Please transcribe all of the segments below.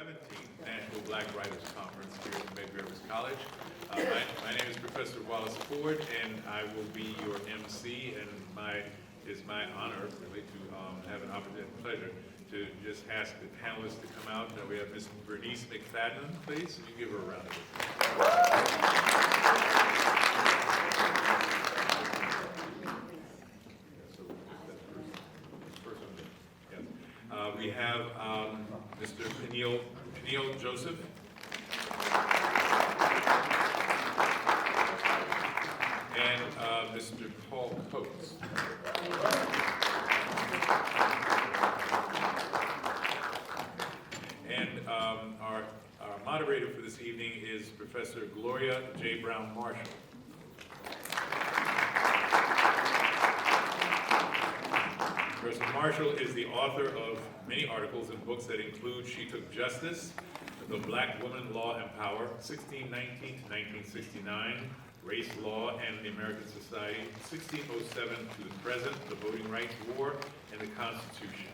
17th National Black Writers Conference here at Medgar Evers College. My name is Professor Wallace Ford, and I will be your MC, and it's my honor, really, to have an opportunity and pleasure to just ask the panelists to come out. We have Ms. Bernice McFadden, please. You give her a round of applause. We have Mr. Peniel Joseph. And Mr. Paul Coates. And our moderator for this evening is Professor Gloria J. Brown Marshall. Professor Marshall is the author of many articles and books that include She Took Justice, The Black Woman, Law and Power, 1619 to 1969, Race, Law, and the American Society, 1607 to the present, the Voting Rights War, and the Constitution.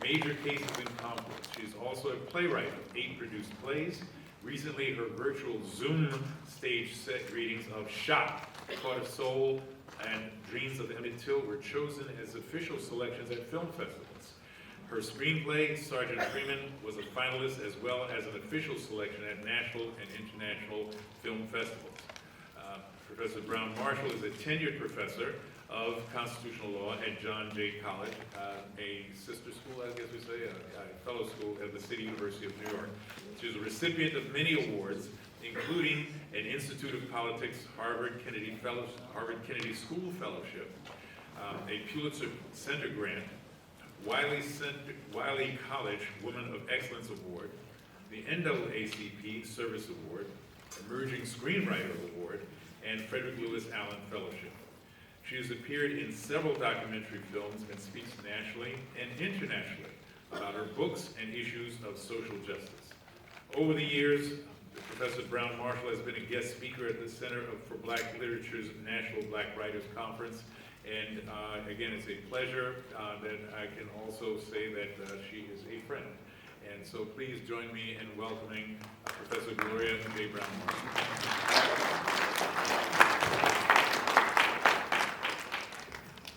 Major Cases in Conflict. She's also a playwright of 8 produced plays. Recently, her virtual Zoom stage set readings of Shot, Caught of Soul, and Dreams of Emmett Till were chosen as official selections at film festivals. Her screenplay, Sergeant Freeman, was a finalist as well as an official selection at national and international film festivals. Professor Brown Marshall is a tenured professor of constitutional law at John Jay College, a sister school, I guess we say, a fellow school at the City University of New York. She was a recipient of many awards, including an Institute of Politics Harvard Kennedy School Fellowship, a Pulitzer Center grant, Wiley College Woman of Excellence Award, the NAACP Service Award, Emerging Screenwriter Award, and Frederick Lewis Allen Fellowship. She has appeared in several documentary films and speaks nationally and internationally about her books and issues of social justice. Over the years, Professor Brown Marshall has been a guest speaker at the Center for Black Literature's National Black Writers Conference. And again, it's a pleasure that I can also say that she is a friend. And so please join me in welcoming Professor Gloria J. Brown Marshall.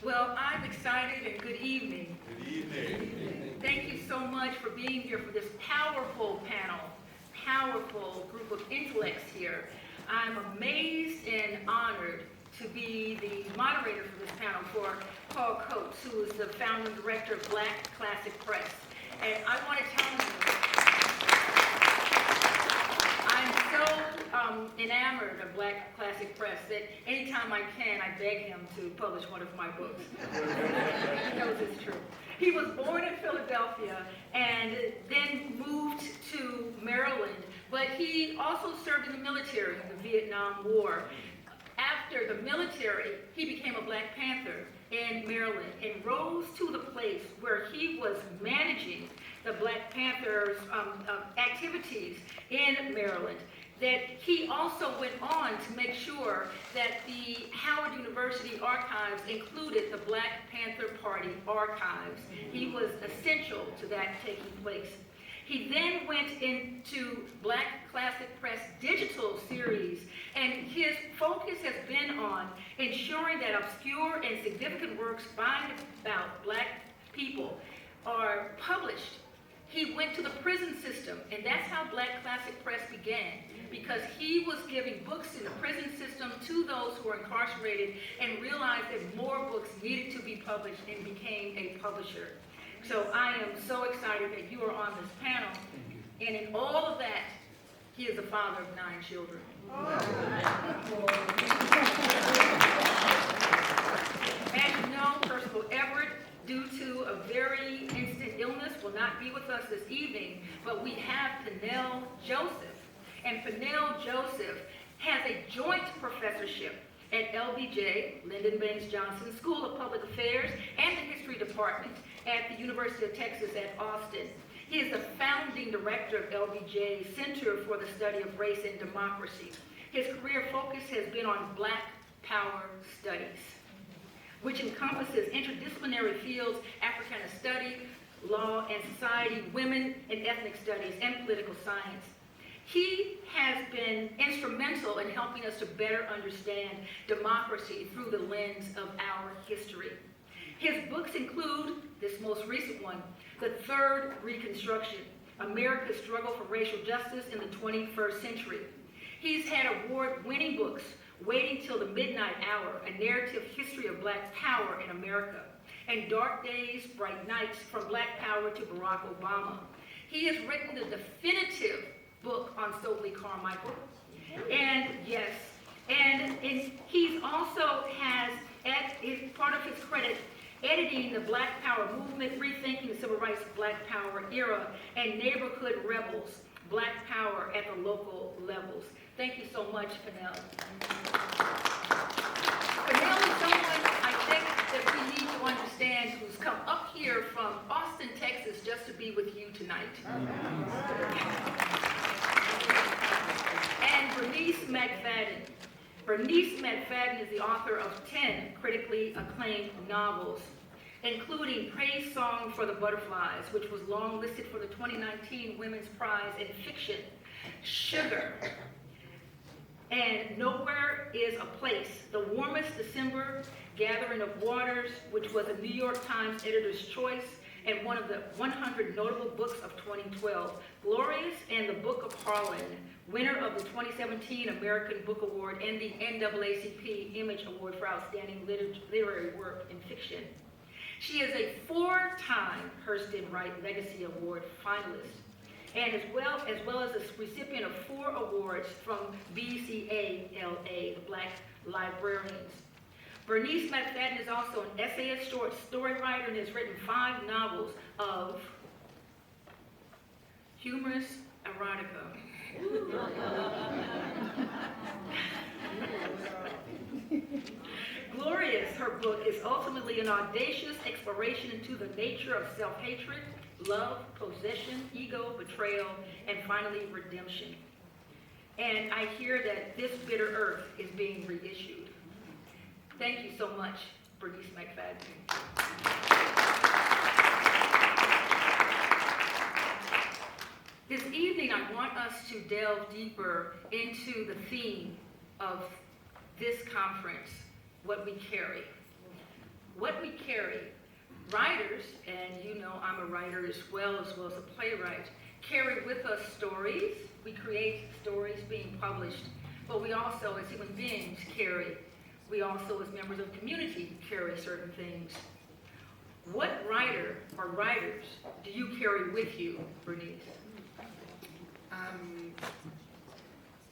Well, I'm excited, and good evening. Good evening. Thank you so much for being here for this powerful panel, powerful group of intellects here. I'm amazed and honored to be the moderator for this panel for Paul Coates, who is the founding director of Black Classic Press. And I want to tell you, I'm so enamored of Black Classic Press that anytime I can, I beg him to publish one of my books. He knows it's true. He was born in Philadelphia and then moved to Maryland, but he also served in the military in the Vietnam War. After the military, he became a Black Panther in Maryland and rose to the place where he was managing the Black Panthers' activities in Maryland. That he also went on to make sure that the Howard University archives included the Black Panther Party archives. He was essential to that taking place. He then went into Black Classic Press digital series, and his focus has been on ensuring that obscure and significant works about Black people are published. He went to the prison system, and that's how Black Classic Press began, because he was giving books in the prison system to those who were incarcerated and realized that more books needed to be published and became a publisher. So I am so excited that you are on this panel. And in all of that, he is the father of 9 children. As you know, Percival Everett, due to a very instant illness, will not be with us this evening, but we have Peniel Joseph. And Peniel Joseph has a joint professorship at LBJ, Lyndon Baines Johnson School of Public Affairs, and the History Department at the University of Texas at Austin. He is the founding director of LBJ's Center for the Study of Race and Democracy. His career focus has been on Black Power studies, which encompasses interdisciplinary fields, Africana study, law and society, women and ethnic studies, and political science. He has been instrumental in helping us to better understand democracy through the lens of our history. His books include, this most recent one, The Third Reconstruction, America's Struggle for Racial Justice in the 21st Century. He's had award-winning books, Waiting Till the Midnight Hour, A Narrative History of Black Power in America, and Dark Days, Bright Nights, From Black Power to Barack Obama. He has written the definitive book on Stokely Carmichael, and yes, and he's also has, as part of his credit, editing the Black Power movement, rethinking the Civil Rights Black Power era, and Neighborhood Rebels, Black Power at the local levels. Thank you so much, Fennell. Fennell is someone I think that we need to understand who's come up here from Austin, Texas, just to be with you tonight. And Bernice McFadden. Bernice McFadden is the author of 10 critically acclaimed novels, including Praise Song for the Butterflies, which was long-listed for the 2019 Women's Prize in Fiction, Sugar, and Nowhere is a Place, The Warmest December, Gathering of Waters, which was a New York Times Editor's Choice, and one of the 100 notable books of 2012, Glorious, and the Book of Harlan, winner of the 2017 American Book Award and the NAACP Image Award for Outstanding Literary Work in Fiction. She is a 4-time Hurston Wright Legacy Award finalist, and as well as a recipient of 4 awards from BCALA, the Black Librarians. Bernice McFadden is also an essayist, short story writer, and has written 5 novels of humorous erotica. Glorious, her book, is ultimately an audacious exploration into the nature of self-hatred, love, possession, ego, betrayal, and finally redemption. And I hear that This Bitter Earth is being reissued. Thank you so much, Bernice McFadden. This evening, I want us to delve deeper into the theme of this conference, what we carry. What we carry. Writers, and you know I'm a writer as well as a playwright, carry with us stories. We create stories being published, but we also, as human beings, carry. We also, as members of the community, carry certain things. What writer or writers do you carry with you, Bernice?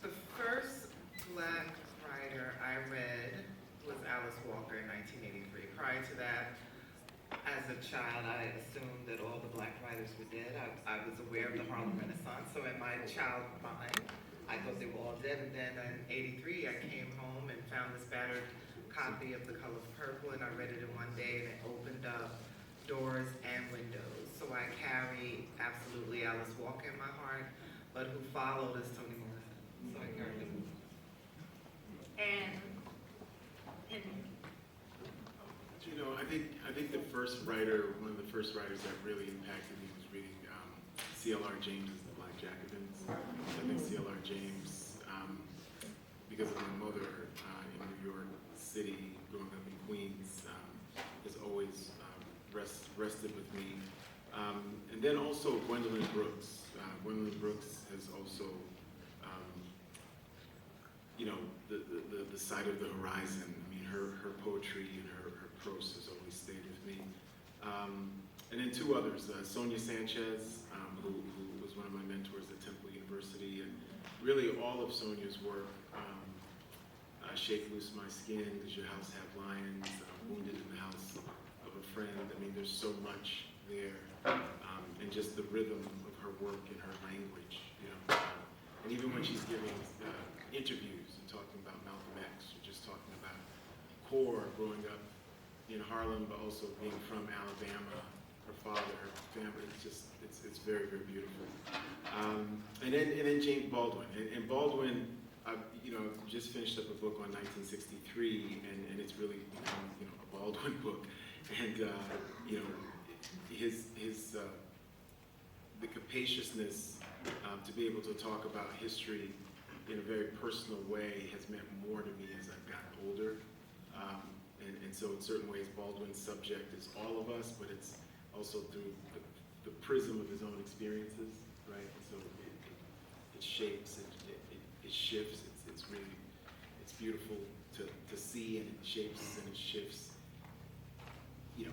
The first Black writer I read was Alice Walker in 1983. Prior to that, as a child, I assumed that all the Black writers were dead. I was aware of the Harlem Renaissance, so in my child mind, I thought they were all dead. And then in 83, I came home and found this battered copy of The Color Purple, and I read it in one day, and it opened up doors and windows. So I carry absolutely Alice Walker in my heart, but who followed is Toni Morrison. So I carry him. And You know, I think the first writer, one of the first writers that really impacted me was reading C.L.R. James's The Black Jacobins. I think C.L.R. James, because of my mother in New York City, growing up in Queens, has always rested with me. And then also Gwendolyn Brooks. Gwendolyn Brooks has also, you know, the sight of the horizon. I mean, her poetry and her prose has always stayed with me. And then 2 others, Sonia Sanchez, who was one of my mentors at Temple University, and really all of Sonia's work, Shake Loose My Skin, Does Your House Have Lions, Wounded in the House of a Friend. I mean, there's so much there, and just the rhythm of her work and her language, you know. And even when she's giving interviews and talking about Malcolm X, or just talking about Core growing up in Harlem, but also being from Alabama, her father, her family, it's very, very beautiful. And then James Baldwin. And Baldwin, you know, just finished up a book on 1963, and it's really become, you know, a Baldwin book. And, you know, the capaciousness to be able to talk about history in a very personal way has meant more to me as I've gotten older. And so in certain ways, Baldwin's subject is all of us, but it's also through the prism of his own experiences, right? And so it shapes, it shifts, it's really, it's beautiful to see, and it shapes and it shifts, you know,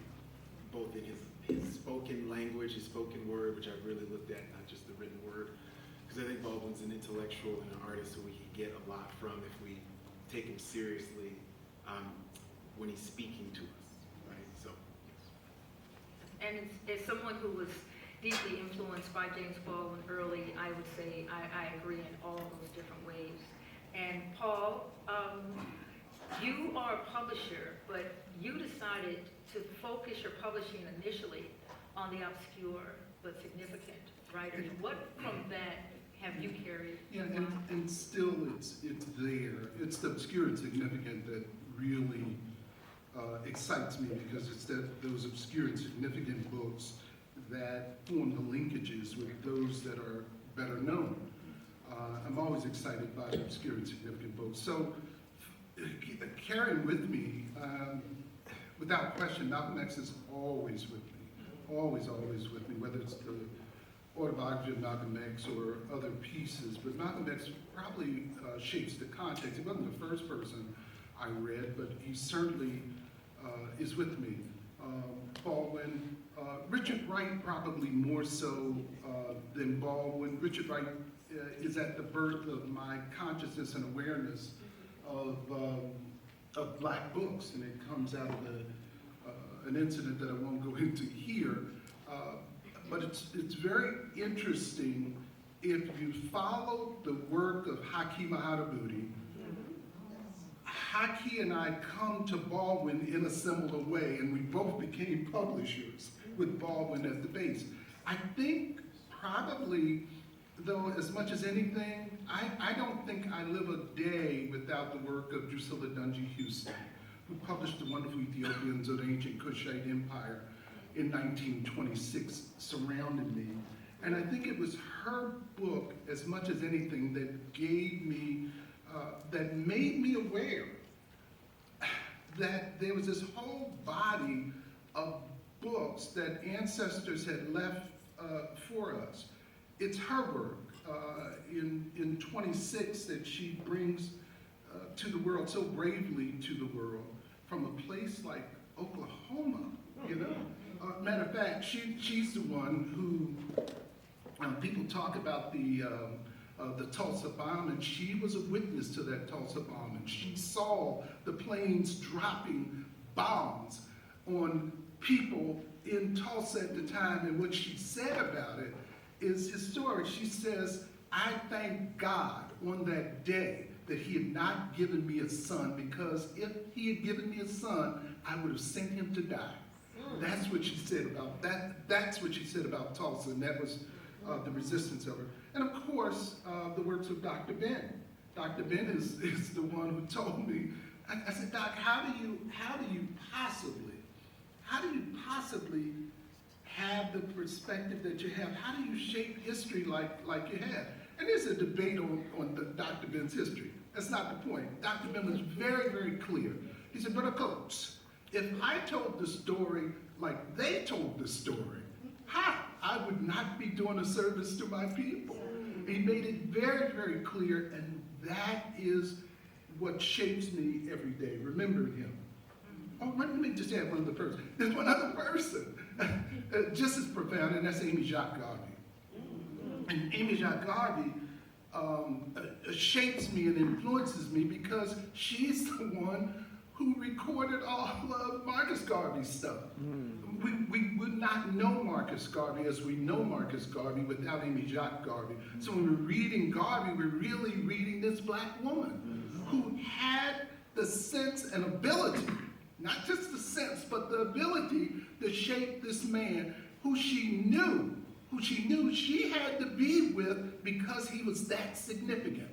both in his spoken language, his spoken word, which I've really looked at, not just the written word, because I think Baldwin's an intellectual and an artist who we can get a lot from if we take him seriously when he's speaking to us, right? So, yes. And as someone who was deeply influenced by James Baldwin early, I would say I agree in all those different ways. And Paul, you are a publisher, but you decided to focus your publishing initially on the obscure but significant writers. What from that have you carried? Yeah, and still it's there. It's the obscure and significant that really excites me, because it's those obscure and significant books that form the linkages with those that are better known. I'm always excited by obscure and significant books. So carrying with me, without question, Malcolm X is always with me, always with me, whether it's the autobiography of Malcolm X or other pieces. But Malcolm X probably shapes the context. He wasn't the first person I read, but he certainly is with me. Baldwin, Richard Wright probably more so than Baldwin. Richard Wright is at the birth of my consciousness and awareness of Black books, and it comes out of an incident that I won't go into here. But it's very interesting if you follow the work of Haki Madhubuti. Haki and I come to Baldwin in a similar way, and we both became publishers with Baldwin at the base. I think probably, though, as much as anything, I don't think I live a day without the work of Drusilla Dunjee Houston, who published The Wonderful Ethiopians of the Ancient Kushite Empire in 1926, surrounded me. And I think it was her book, as much as anything, that gave me, that made me aware that there was this whole body of books that ancestors had left for us. It's her work in 26 that she brings to the world, so bravely to the world, from a place like Oklahoma, you know? Matter of fact, she's the one who, people talk about the Tulsa bomb, and she was a witness to that Tulsa bomb, and she saw the planes dropping bombs on people in Tulsa at the time, and what she said about it is historic. She says, I thank God on that day that he had not given me a son, because if he had given me a son, I would have sent him to die. That's what she said about that. That's what she said about Tulsa, and that was the resistance of her. And of course, the works of Dr. Ben. Dr. Ben is the one who told me. I said, Doc, how do you possibly have the perspective that you have? How do you shape history like you have? And there's a debate on Dr. Ben's history. That's not the point. Dr. Ben was very, very clear. He said, Brother Coates, if I told the story like they told the story, I would not be doing a service to my people. He made it very, very clear, and that is what shapes me every day, remembering him. Oh, let me just add one other person. There's one other person, just as profound, and that's Amy Jacques Garvey. And Amy Jacques Garvey shapes me and influences me because she's the one who recorded all of Marcus Garvey's stuff. We would not know Marcus Garvey as we know Marcus Garvey without Amy Jacques Garvey. So when we're reading Garvey, we're really reading this Black woman who had the sense and ability, not just the sense, but the ability to shape this man who she knew she had to be with because he was that significant.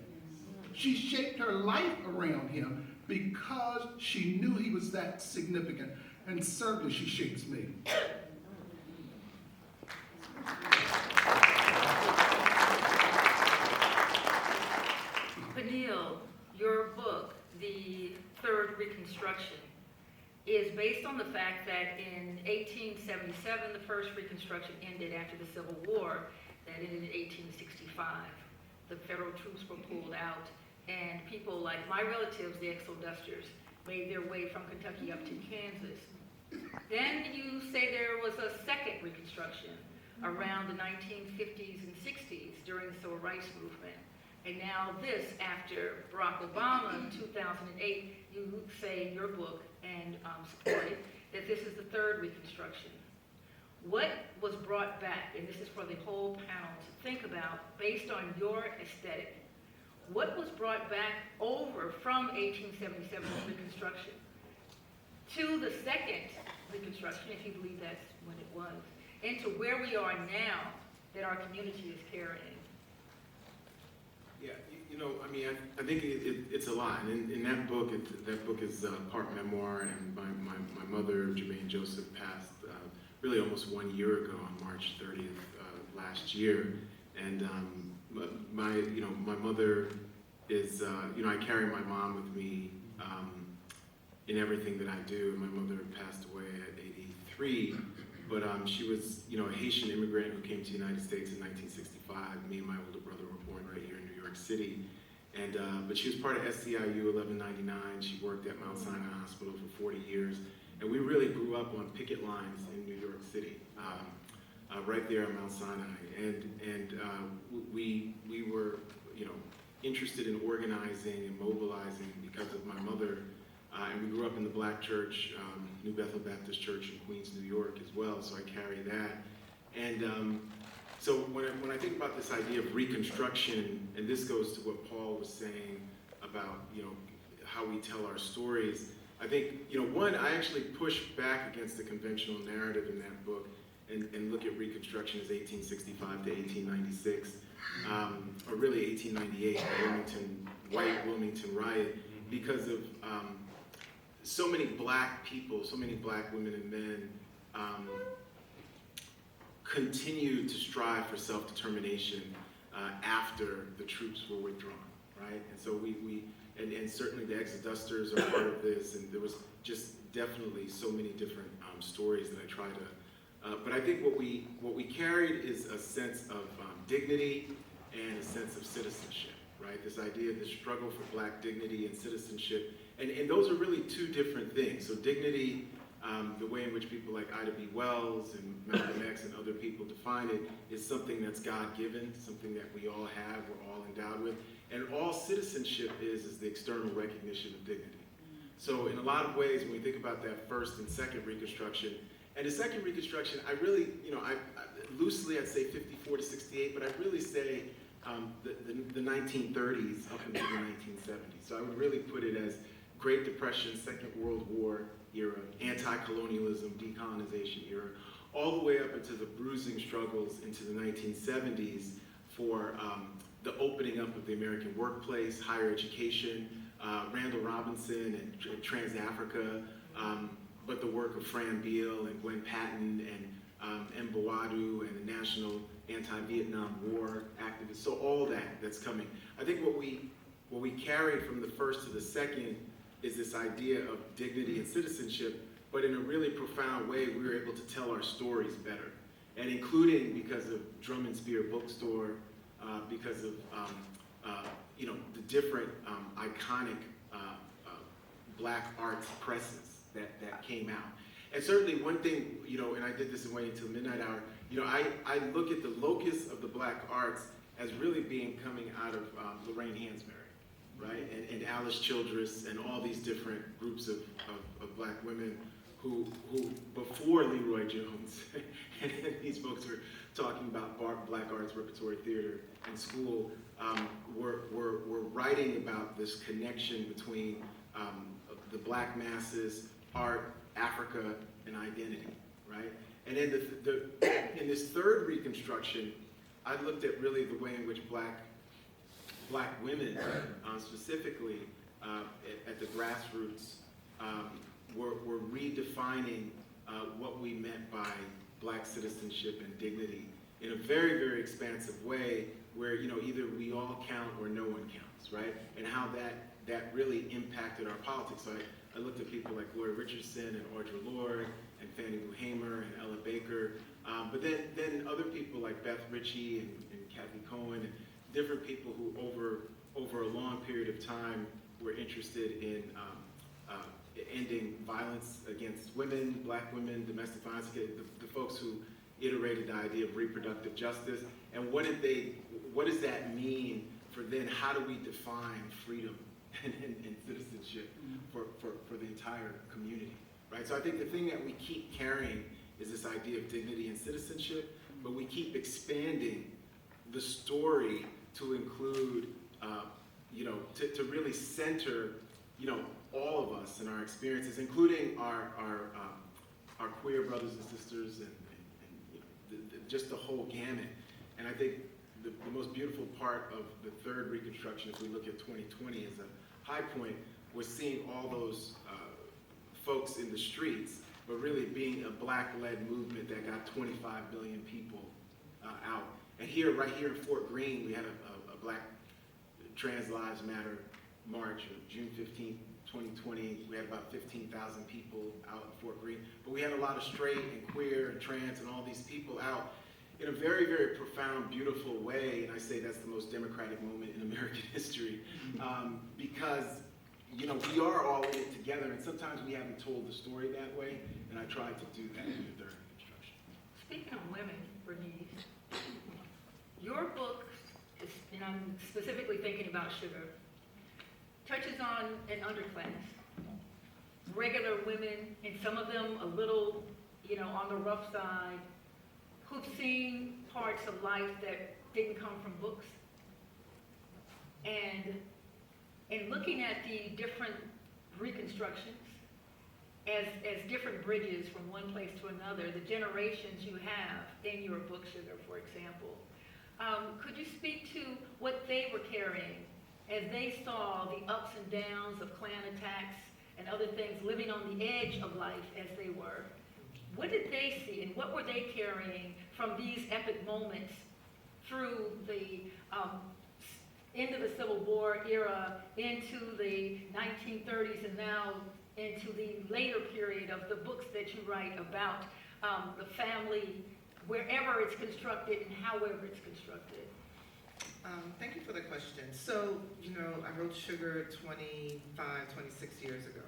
She shaped her life around him because she knew he was that significant. And certainly she shapes me. Reconstruction is based on the fact that in 1877, the first Reconstruction ended after the Civil War, that ended in 1865. The federal troops were pulled out, and people like my relatives, the Exodusters, made their way from Kentucky up to Kansas. Then you say there was a second Reconstruction around the 1950s and 60s during the Civil Rights Movement. And now this, after Barack Obama in 2008, you say in your book and support it, that this is the third Reconstruction. What was brought back, and this is for the whole panel to think about, based on your aesthetic, what was brought back over from 1877 Reconstruction to the second Reconstruction, if you believe that's when it was, and to where we are now that our community is carrying? Yeah, I mean, I think it's a lot. And in that book, that book is part memoir, and my mother, Jermaine Joseph, passed really almost 1 year ago on March 30th last year. And my mother is, I carry my mom with me in everything that I do. My mother passed away at 83, but she was, a Haitian immigrant who came to the United States in 1965. Me and my older brother were born right here in New York City. And, but she was part of SCIU 1199. She worked at Mount Sinai Hospital for 40 years. And we really grew up on picket lines in New York City, right there at Mount Sinai. And we were, interested in organizing and mobilizing because of my mother. And we grew up in the Black church, New Bethel Baptist Church in Queens, New York as well, so I carry that. And so when I think about this idea of Reconstruction, and this goes to what Paul was saying about, how we tell our stories, I think, one, I actually push back against the conventional narrative in that book and look at Reconstruction as 1865 to 1896, or really 1898, the white Wilmington riot, because of so many black people, so many black women and men continued to strive for self-determination after the troops were withdrawn, right? And so and certainly the Exodusters are part of this, and there was just definitely so many different stories that I try to, but I think what we carried is a sense of dignity and a sense of citizenship, right? This idea of the struggle for black dignity and citizenship, and those are really two different things. So dignity, the way in which people like Ida B. Wells and Malcolm X and other people define it, is something that's God-given, something that we all have, we're all endowed with. And all citizenship is the external recognition of dignity. So in a lot of ways, when we think about that first and second Reconstruction, and the second Reconstruction, I really, I loosely I'd say 54 to 68, but I really say the 1930s up until the 1970s. So I would really put it as Great Depression, Second World War era, anti-colonialism, decolonization era, all the way up into the bruising struggles into the 1970s for the opening up of the American workplace, higher education, Randall Robinson and Trans-Africa, but the work of Fran Beal and Gwen Patton and Mbawadu and the National Anti-Vietnam War activists. So all that's coming. I think what we carried from the first to the second is this idea of dignity and citizenship, but in a really profound way, we were able to tell our stories better. And including because of Drum and Spear Bookstore, because of the different iconic black arts presses that came out. And certainly one thing, and I did this in Waiting Till the Midnight Hour, I look at the locus of the black arts as really being coming out of Lorraine Hansberry, right? And Alice Childress and all these different groups of black women who before Leroy Jones, and these folks were talking about black arts, repertory theater, and school, were writing about this connection between the black masses, art, Africa, and identity, right? And then in this third Reconstruction, I looked at really the way in which black women, specifically at the grassroots, were redefining what we meant by black citizenship and dignity in a very, very expansive way where, either we all count or no one counts, right? And how that really impacted our politics. So I looked at people like Gloria Richardson and Audre Lorde and Fannie Lou Hamer and Ella Baker. But then other people like Beth Ritchie and Kathy Cohen, and different people who over a long period of time were interested in ending violence against women, black women, domestic violence, the folks who iterated the idea of reproductive justice. And what does that mean for then how do we define freedom and citizenship for the entire community, right? So I think the thing that we keep carrying is this idea of dignity and citizenship, but we keep expanding the story to include, to really center, all of us and our experiences, including our queer brothers and sisters and just the whole gamut. And I think the most beautiful part of the third Reconstruction, if we look at 2020 as a high point, was seeing all those folks in the streets, but really being a black-led movement that got 25 billion people out. And right here in Fort Greene, we had a Black Trans Lives Matter march on June 15th, 2020. We had about 15,000 people out in Fort Greene. But we had a lot of straight and queer and trans and all these people out in a very, very profound, beautiful way. And I say that's the most democratic moment in American history because, we are all in it together. And sometimes we haven't told the story that way. And I tried to do that in the third Reconstruction. Speaking of women, Bernice, your book, and I'm specifically thinking about Sugar, touches on an underclass. Regular women, and some of them a little, on the rough side, who've seen parts of life that didn't come from books. And in looking at the different reconstructions as different bridges from one place to another, the generations you have in your book, Sugar, for example, could you speak to what they were carrying as they saw the ups and downs of Klan attacks and other things, living on the edge of life as they were? What did they see, and what were they carrying from these epic moments through the end of the Civil War era, into the 1930s, and now into the later period of the books that you write about the family, wherever it's constructed and however it's constructed? Thank you for the question. So, I wrote Sugar 25, 26 years ago.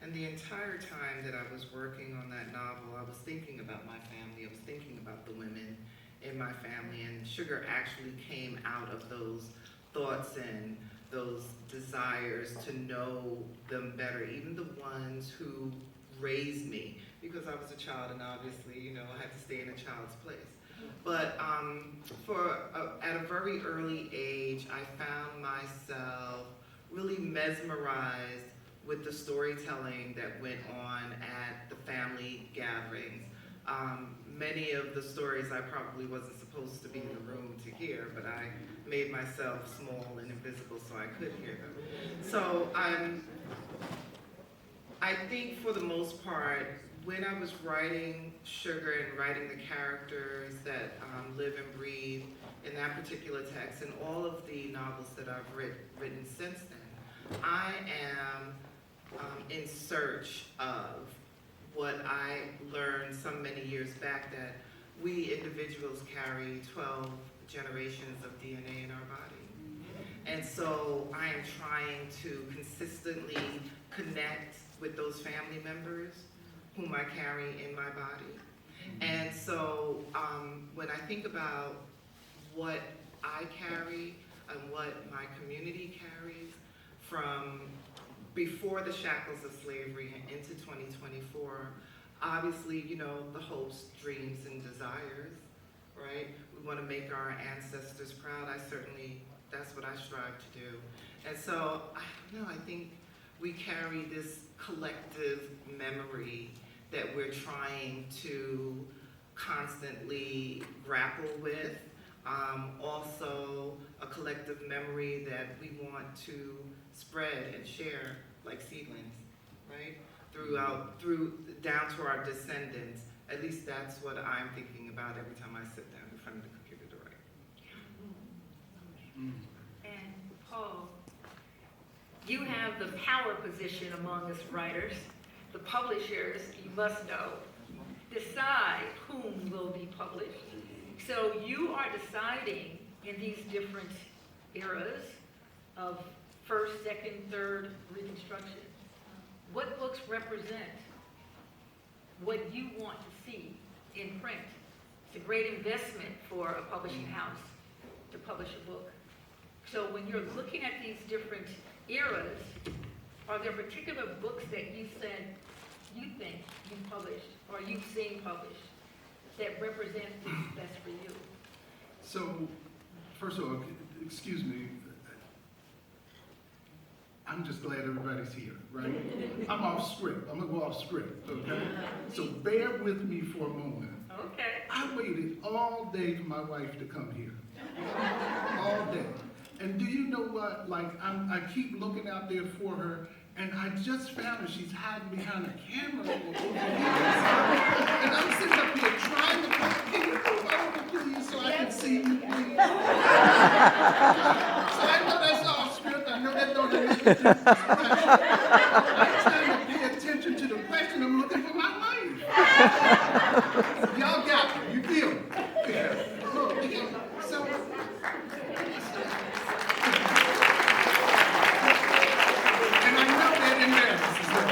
And the entire time that I was working on that novel, I was thinking about my family. I was thinking about the women in my family. And Sugar actually came out of those thoughts and those desires to know them better, even the ones who raised me, because I was a child and obviously, I had to stay in a child's place. But at a very early age, I found myself really mesmerized with the storytelling that went on at the family gatherings. Many of the stories I probably wasn't supposed to be in the room to hear, but I made myself small and invisible so I could hear them. So I think for the most part, when I was writing Sugar and writing the characters that live and breathe in that particular text and all of the novels that I've written since then, I am in search of what I learned so many years back, that we individuals carry 12 generations of DNA in our body. And so I am trying to consistently connect with those family members whom I carry in my body. And so when I think about what I carry and what my community carries from before the shackles of slavery and into 2024, obviously, the hopes, dreams, and desires, right? We want to make our ancestors proud. That's what I strive to do. And so, I think we carry this collective memory that we're trying to constantly grapple with. Also, a collective memory that we want to spread and share like seedlings, right? Down to our descendants. At least that's what I'm thinking about every time I sit down in front of the computer to write. And Paul, You have the power position among us writers. The publishers, you must know, decide whom will be published. So you are deciding in these different eras of first, second, third Reconstruction, what books represent what you want to see in print. It's a great investment for a publishing house to publish a book. So when you're looking at these different eras, are there particular books that you said you think you published or you've seen published that represent what's best for you? So, first of all, excuse me, I'm just glad everybody's here, right? I'm off script. I'm gonna go off script, okay? So bear with me for a moment. Okay. I waited all day for my wife to come here. All day. And do you know what? Like, I keep looking out there for her, and I just found her. She's hiding behind a camera over here. And I'm sitting up here trying to, can you move over, please, so I can see you, please? So I know that's off script. I know that don't have anything to do with the question. I'm trying to pay attention to the question. I'm looking for my wife. Y'all got me. You feel me? Yeah. So, and I know that embarrasses them.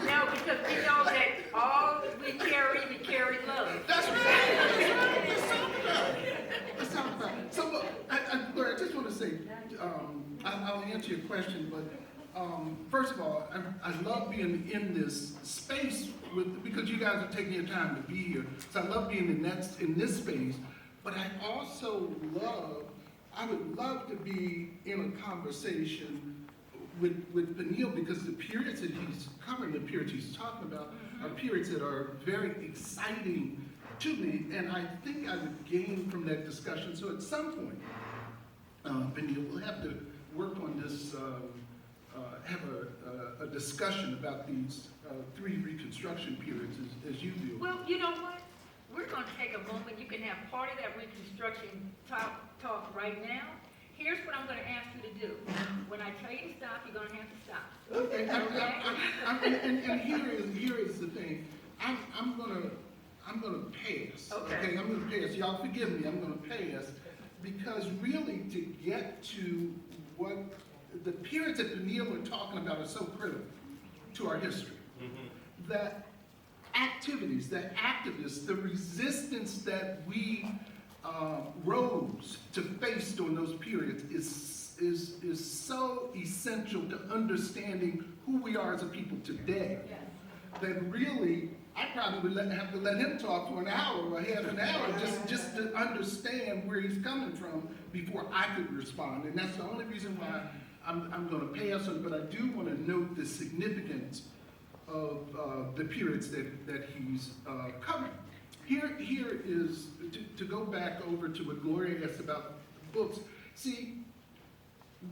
No, because we know that all we carry love. That's right. Let's talk about it. Let's talk about it. So, look, Laura, I just want to say, I'll answer your question, but first of all, I love being in this space because you guys are taking your time to be here. So I love being in this space, but I also I would love to be in a conversation with Peniel, because the periods that he's covering, the periods he's talking about, are periods that are very exciting to me, and I think I would gain from that discussion. So at some point, Peniel, we'll have to work on this, have a discussion about these three Reconstruction periods as you do. Well, you know what? We're going to take a moment. You can have part of that Reconstruction talk right now. Here's what I'm going to ask you to do. When I tell you to stop, you're going to have to stop. Okay. And here is the thing. I'm gonna pass. Okay. I'm gonna pass. Y'all forgive me. I'm gonna pass, because really to get to what the periods that Peniel were talking about are so critical to our history. Mm-hmm. That activities, that activists, the resistance that we rose to face during those periods is so essential to understanding who we are as a people today. Yes. That really, I probably would have to let him talk for an hour or half an hour just to understand where he's coming from before I could respond. And that's the only reason why I'm going to pass on, but I do want to note the significance of the periods that he's covering. Here is, to go back over to what Gloria asked about books. See,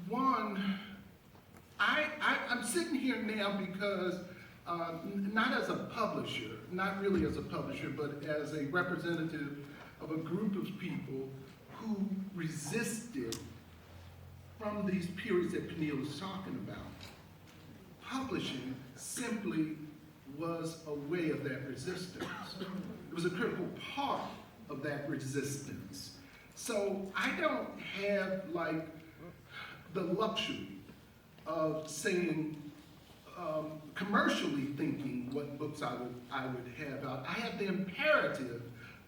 one, I'm sitting here now because, not as a publisher, not really as a publisher, but as a representative of a group of people who resisted from these periods that Peniel is talking about. Publishing simply was a way of that resistance. It was a critical part of that resistance. So I don't have like the luxury of saying, commercially thinking what books I would have out. I have the imperative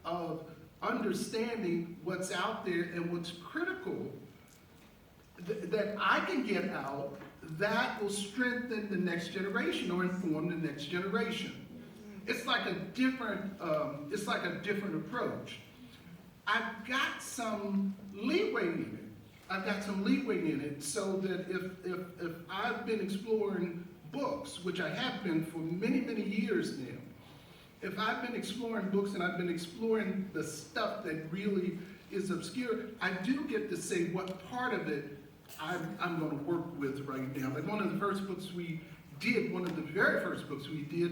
of understanding what's out there and what's critical that I can get out that will strengthen the next generation or inform the next generation. It's like a different approach. I've got some leeway in it. So that if I've been exploring books, which I have been for many, many years now, if I've been exploring books and I've been exploring the stuff that really is obscure, I do get to say what part of it I'm going to work with right now. Like one of the very first books we did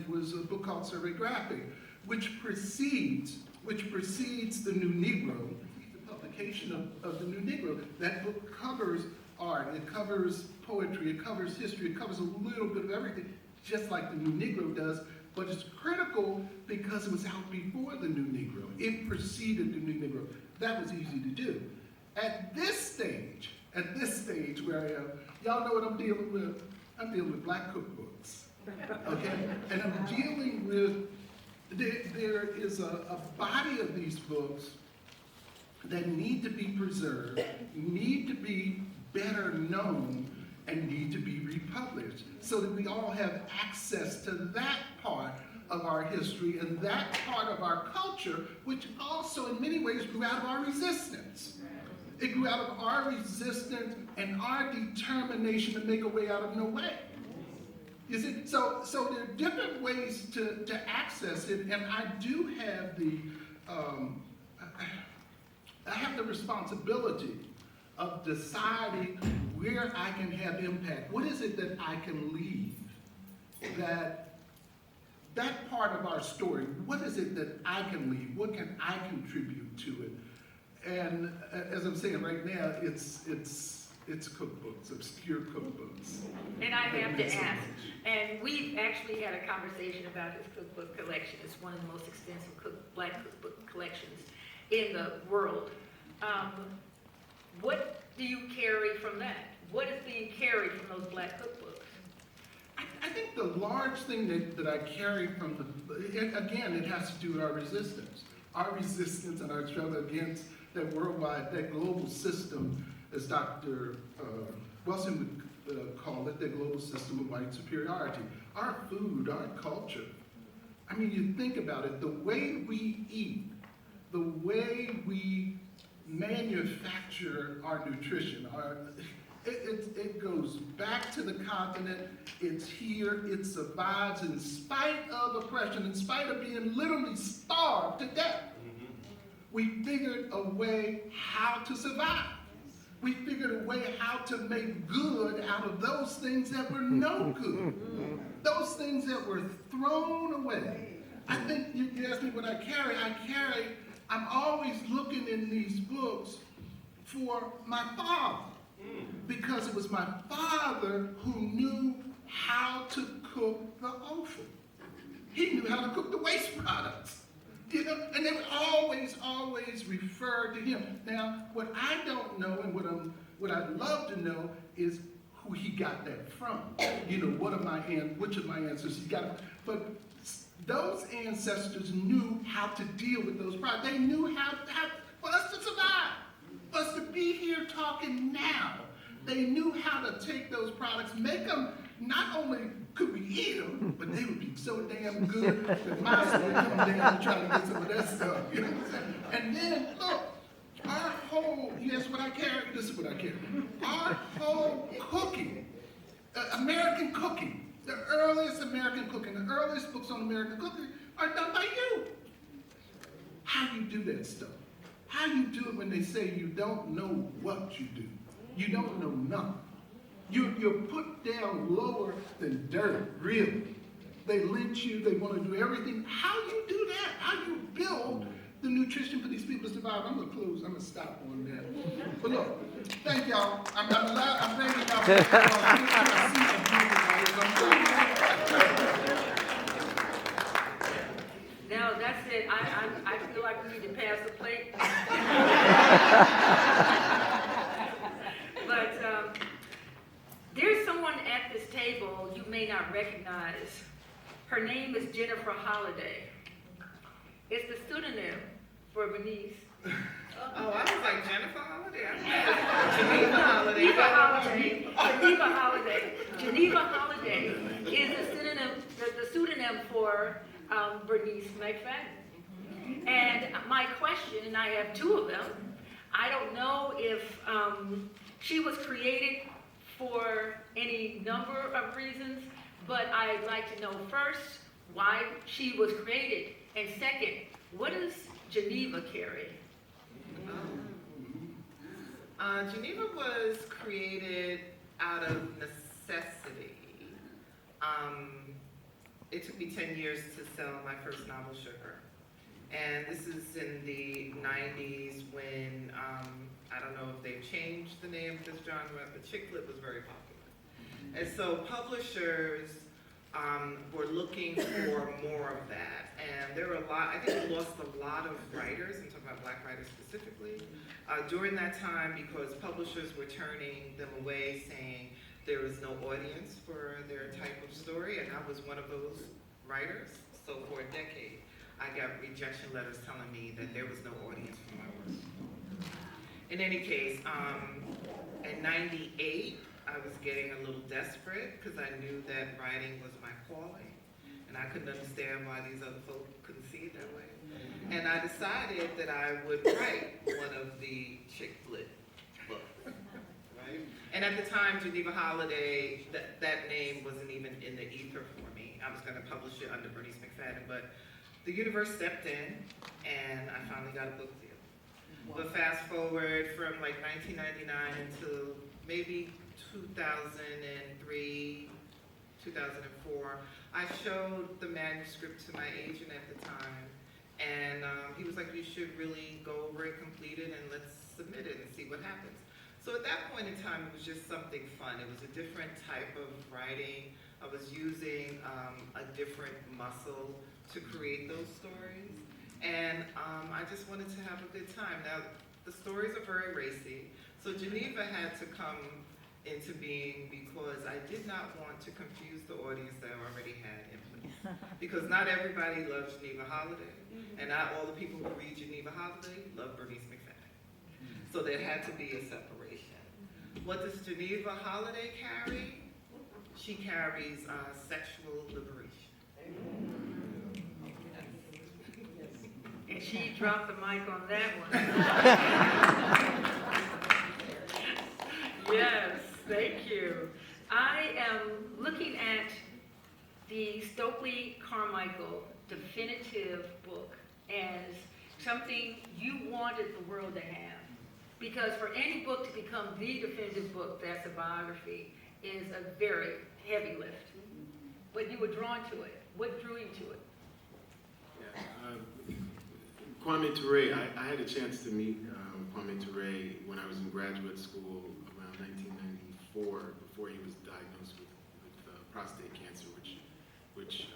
was a book called Survey Graphic, which precedes the New Negro, the publication of the New Negro. That book covers art, it covers poetry, it covers history, it covers a little bit of everything, just like the New Negro does, but it's critical because it was out before the New Negro. It preceded the New Negro. That was easy to do. At this stage where I am, y'all know what I'm dealing with? I'm dealing with black cookbooks, okay? And I'm dealing with, there is a body of these books that need to be preserved, need to be better known, and need to be republished so that we all have access to that part of our history and that part of our culture, which also in many ways grew out of our resistance. It grew out of our resistance and our determination to make a way out of no way. You see, so there are different ways to access it, and I do have I have the responsibility of deciding where I can have impact. What is it that I can leave? That part of our story, what is it that I can leave? What can I contribute to it? And as I'm saying right now, it's cookbooks, obscure cookbooks. And I have to ask, and we've actually had a conversation about his cookbook collection. It's one of the most extensive black cookbook collections in the world. What do you carry from that? What is being carried from those black cookbooks? I think the large thing that I carry from again, it has to do with our resistance. Our resistance and our struggle against that worldwide, that global system, as Dr. Wilson would call it, the global system of white superiority. Our food, our culture. I mean, you think about it, the way we eat, the way we manufacture our nutrition, it goes back to the continent, it's here, it survives in spite of oppression, in spite of being literally starved to death. We figured a way how to survive. We figured a way how to make good out of those things that were no good. Those things that were thrown away. I think you asked me what I carry. I'm always looking in these books for my father. Because it was my father who knew how to cook the offal. He knew how to cook the waste products. You know, and they would always refer to him. Now, what I don't know and what I'd love to know is who he got that from. You know, which of my ancestors he got it from. But those ancestors knew how to deal with those products. They knew how for us to survive, for us to be here talking now. They knew how to take those products, make them, not only could we eat them, but they would be so damn good that mice would come down and try to get some of that stuff. You know what I'm saying? And then, look, our whole, yes, what I carry, this is what I carry. Our whole cooking, American cooking, the earliest American cooking, the earliest books on American cooking are done by you. How you do that stuff? How you do it when they say you don't know what you do? You don't know nothing. You're put down lower than dirt, really. They lynch you, they want to do everything. How you do that? How you build the nutrition for these people to survive? I'm gonna close, I'm gonna stop on that. But look, thank y'all. I'm thanking y'all No, that's it. I feel like we need to pass the plate. But there's someone at this table you may not recognize. Her name is Jennifer Holliday. It's the pseudonym for Bernice. Oh, I was like, Jennifer Holiday? Geneva Holiday. Geneva Holiday. Geneva Holiday is the pseudonym for Bernice McFadden. And my question, and I have two of them, I don't know if she was created for any number of reasons, but I'd like to know first why she was created, and second, what does Geneva carry? Geneva was created out of necessity. It took me 10 years to sell my first novel, Sugar. And this is in the 90s when, I don't know if they've changed the name of this genre, but chick lit was very popular. And so publishers were looking for more of that. And there were a lot, I think we lost a lot of writers, I'm talking about Black writers specifically, during that time because publishers were turning them away saying there was no audience for their type of story, and I was one of those writers. So for a decade, I got rejection letters telling me that there was no audience for my work. In any case, in 98, I was getting a little desperate because I knew that writing was my calling, and I couldn't understand why these other folks couldn't see it that way. And I decided that I would write one of the chick lit books, right? And at the time, Geneva Holiday, that name wasn't even in the ether for me. I was gonna publish it under Bernice McFadden, but the universe stepped in, and I finally got a book deal. Wow. But fast forward from like 1999 until maybe 2003, 2004, I showed the manuscript to my agent at the time, and he was like, you should really go over it, complete it, and let's submit it and see what happens. So at that point in time, it was just something fun. It was a different type of writing. I was using a different muscle to create those stories, and I just wanted to have a good time. Now, the stories are very racy, so Geneva had to come into being because I did not want to confuse the audience that I already had in place. Because not everybody loves Geneva Holiday, and not all the people who read Geneva Holiday love Bernice McFadden. So there had to be a separation. What does Geneva Holiday carry? She carries sexual liberation. And she dropped the mic on that one. Yes, thank you. I am looking at the Stokely Carmichael definitive book as something you wanted the world to have. Because for any book to become the definitive book that's a biography is a very heavy lift. But you were drawn to it. What drew you to it? Yeah, Kwame Ture, I had a chance to meet Kwame Ture when I was in graduate school around 1994, before he was diagnosed with prostate cancer, which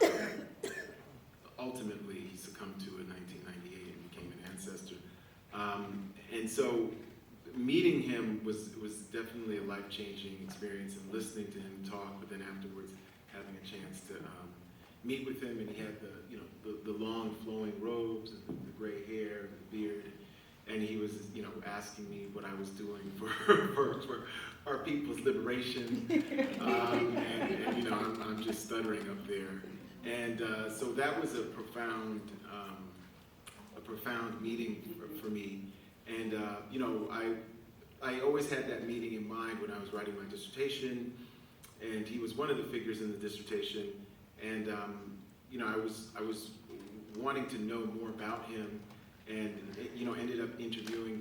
ultimately he succumbed to in 1998 and became an ancestor. And so meeting him was definitely a life-changing experience, and listening to him talk, but then afterwards having a chance to meet with him, and he had the long flowing robes and the gray hair and the beard, and he was asking me what I was doing for our people's liberation, and I'm just stuttering up there, and so that was a profound meeting for me, and I always had that meeting in mind when I was writing my dissertation, and he was one of the figures in the dissertation, and I was wanting to know more about him, and ended up interviewing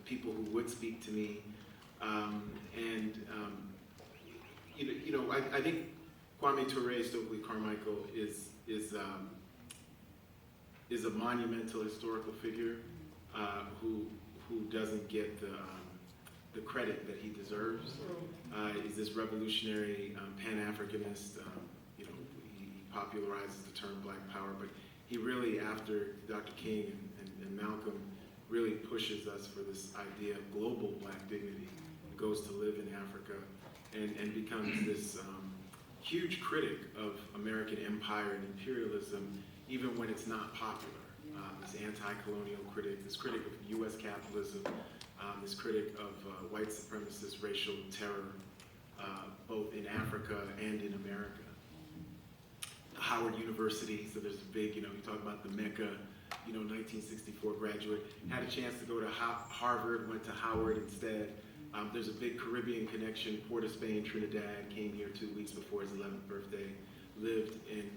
people who would speak to me, I think Kwame Ture Stokely Carmichael is a monumental historical figure who doesn't get the credit that he deserves. He's this revolutionary Pan-Africanist. He popularizes the term Black Power, but he really, after Dr. King and Malcolm, really pushes us for this idea of global Black dignity. He goes to live in Africa and becomes this huge critic of American empire and imperialism, even when it's not popular. This anti-colonial critic, this critic of U.S. capitalism, this critic of white supremacist racial terror, both in Africa and in America. Howard University, so there's a big, you talk about the Mecca, 1964 graduate, had a chance to go to Harvard, went to Howard instead. There's a big Caribbean connection, Port of Spain, Trinidad, came here 2 weeks before his 11th birthday, lived in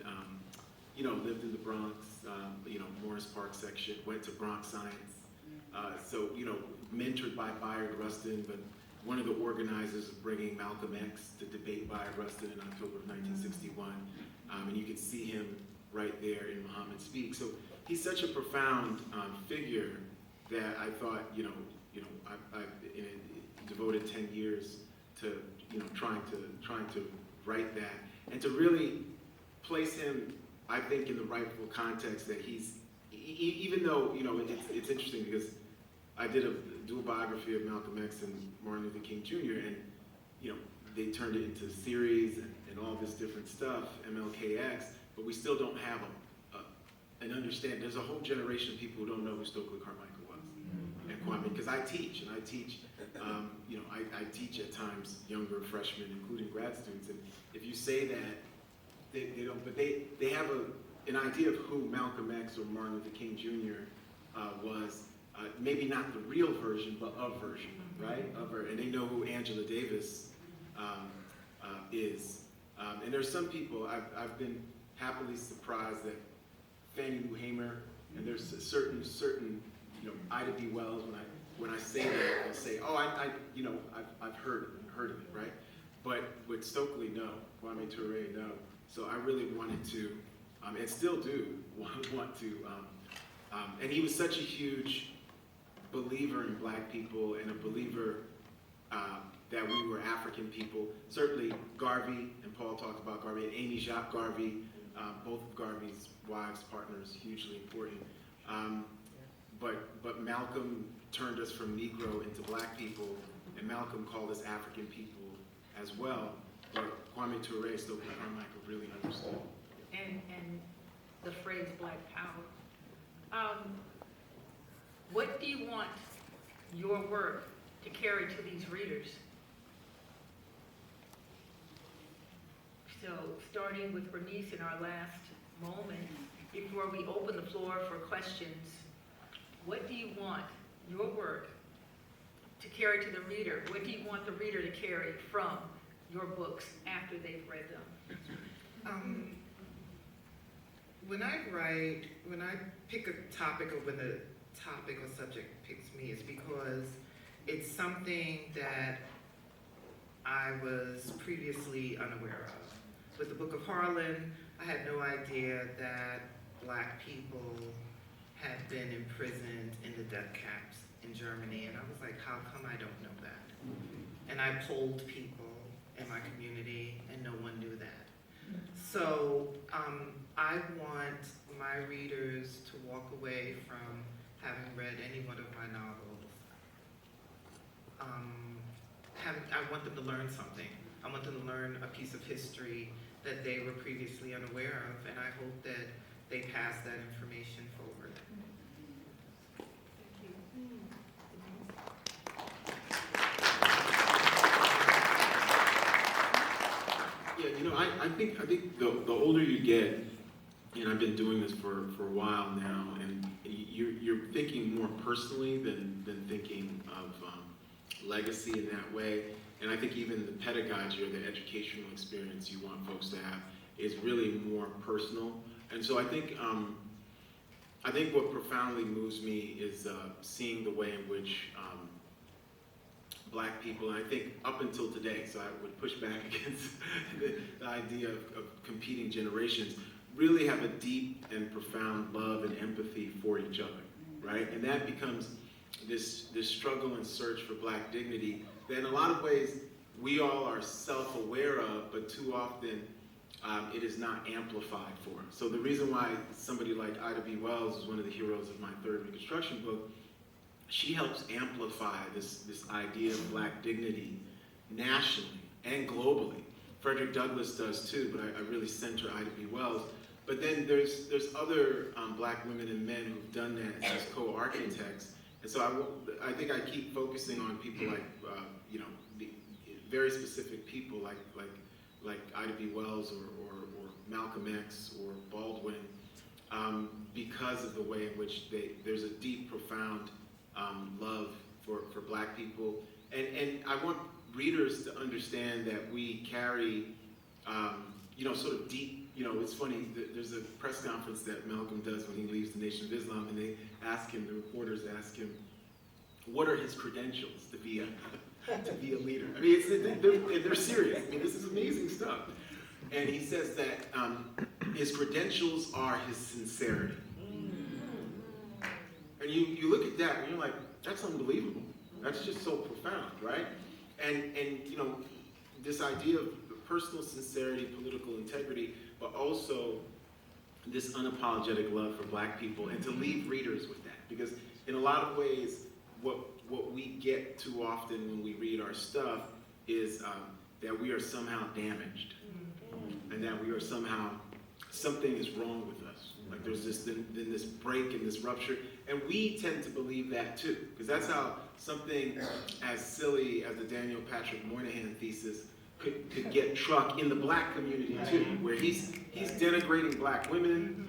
the Bronx, Morris Park section, went to Bronx Science. So, mentored by Bayard Rustin, but one of the organizers of bringing Malcolm X to debate Bayard Rustin in October of 1961. And you can see him right there in Muhammad Speaks. So he's such a profound figure that I thought, I devoted 10 years to, trying to write that, and to really place him, I think, in the rightful context that he's, even though, it's interesting because I did a dual biography of Malcolm X and Martin Luther King Jr., and, they turned it into a series and all this different stuff, MLKX, but we still don't have an understanding. There's a whole generation of people who don't know who Stokely Carmichael was, and Kwame, because I teach, I teach at times younger freshmen, including grad students, and if you say that, they don't, but they have an idea of who Malcolm X or Martin Luther King Jr. Was, maybe not the real version, but a version, right? And they know who Angela Davis is. And there's some people, I've been happily surprised that Fannie Lou Hamer, and there's a certain, Ida B. Wells, when I say that, they'll say, oh, I've heard of it, right? But with Stokely, no. Kwame Ture, no. So I really wanted to, and still do, want to, and he was such a huge believer in black people and a believer that we were African people. Certainly Garvey, and Paul talked about Garvey, and Amy Jacques Garvey, both of Garvey's wives, partners, hugely important. But Malcolm turned us from Negro into black people, and Malcolm called us African people as well. But Kwame Ture, Stokely Carmichael really understood. And the phrase Black Power. What do you want your work to carry to these readers? So, starting with Bernice in our last moment, before we open the floor for questions, what do you want your work to carry to the reader? What do you want the reader to carry from your books after they've read them? When I pick a topic, or when the topic or subject picks me, it's because it's something that I was previously unaware of. With the Book of Harlan, I had no idea that black people had been imprisoned in the death camps in Germany, and I was like, how come I don't know that? And I polled people in my community, and no one knew that. So I want my readers to walk away from having read any one of my novels. I want them to learn something. I want them to learn a piece of history that they were previously unaware of, and I hope that they pass that information forward. Yeah, I think the older you get, and I've been doing this for a while now, and you're thinking more personally than thinking of legacy in that way. And I think even the pedagogy or the educational experience you want folks to have is really more personal. And so I think what profoundly moves me is seeing the way in which black people, and I think up until today, so I would push back against the idea of competing generations, really have a deep and profound love and empathy for each other, right? And that becomes this struggle and search for black dignity that in a lot of ways we all are self-aware of, but too often it is not amplified for us. So the reason why somebody like Ida B. Wells is one of the heroes of my third Reconstruction book, she helps amplify this idea of black dignity nationally and globally. Frederick Douglass does too, but I really center Ida B. Wells. But then there's other black women and men who've done that as co-architects. And so I think I keep focusing on people like, very specific people like Ida B. Wells or Malcolm X or Baldwin, because of the way in which there's a deep, profound love for black people. And I want readers to understand that we carry, sort of deep, it's funny, there's a press conference that Malcolm does when he leaves the Nation of Islam, and they ask him, the reporters ask him, what are his credentials to be a leader? I mean, they're serious. I mean, this is amazing stuff. And he says that his credentials are his sincerity. And you look at that and you're like, that's unbelievable. That's just so profound, right? And you know, this idea of personal sincerity, political integrity, but also this unapologetic love for Black people, and to leave readers with that. Because in a lot of ways, what we get too often when we read our stuff is that we are somehow damaged, and that we are somehow, something is wrong with us. Like there's this break and this rupture, and we tend to believe that too, because that's how something as silly as the Daniel Patrick Moynihan thesis could get truck in the Black community too, where he's denigrating Black women,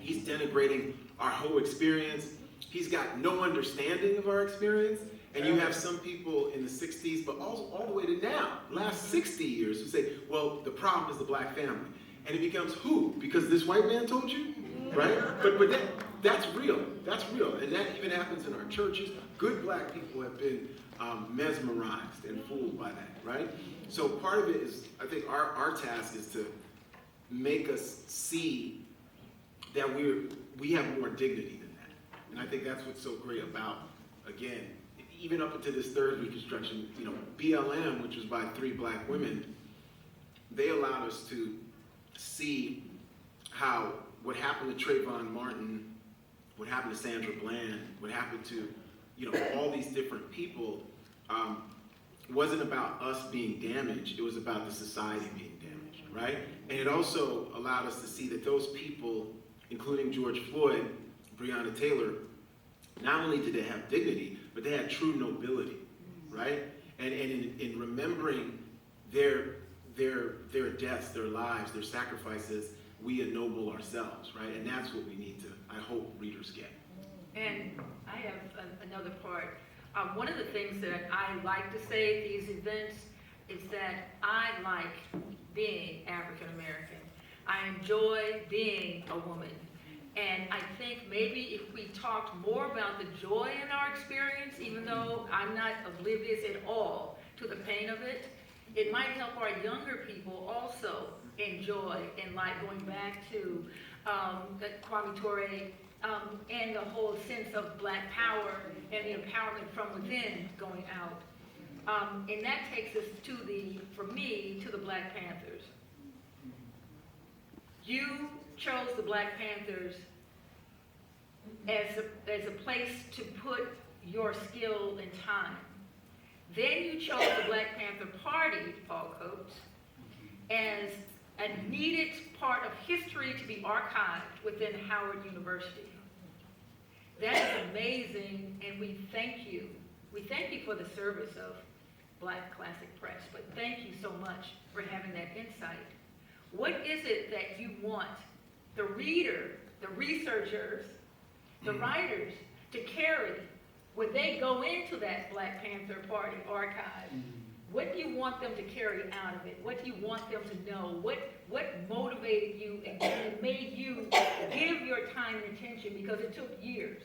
he's denigrating our whole experience, he's got no understanding of our experience, and you have some people in the 60s, but also all the way to now, last 60 years, who say, well, the problem is the Black family. And it becomes who? Because this white man told you? Right? But that's real. That's real. And that even happens in our churches. Good Black people have been mesmerized and fooled by that, right? So part of it is, I think our task is to make us see that we have more dignity than that. And I think that's what's so great about, again, even up into this third Reconstruction, you know, BLM, which was by 3 Black women, they allowed us to see how what happened to Trayvon Martin, what happened to Sandra Bland, what happened to, you know, all these different people, wasn't about us being damaged, it was about the society being damaged, right? And it also allowed us to see that those people, including George Floyd, Breonna Taylor, not only did they have dignity, but they had true nobility, right? And in remembering their deaths, their lives, their sacrifices, we ennoble ourselves, right? And that's what we need to, I hope, readers get. And I have another part. One of the things that I like to say at these events is that I like being African American. I enjoy being a woman. And I think maybe if we talked more about the joy in our experience, even though I'm not oblivious at all to the pain of it, it might help our younger people also enjoy and like going back to Kwame Ture and the whole sense of Black power and the empowerment from within going out. And that takes us to for me, to the Black Panthers. You chose the Black Panthers as a place to put your skill and time. Then you chose the Black Panther Party, Paul Coates, as a needed part of history to be archived within Howard University. That is amazing, and we thank you. We thank you for the service of Black Classic Press, but thank you so much for having that insight. What is it that you want the reader, the researchers, the writers to carry when they go into that Black Panther Party archive? What do you want them to carry out of it? What do you want them to know? What motivated you and made you give your time and attention, because it took years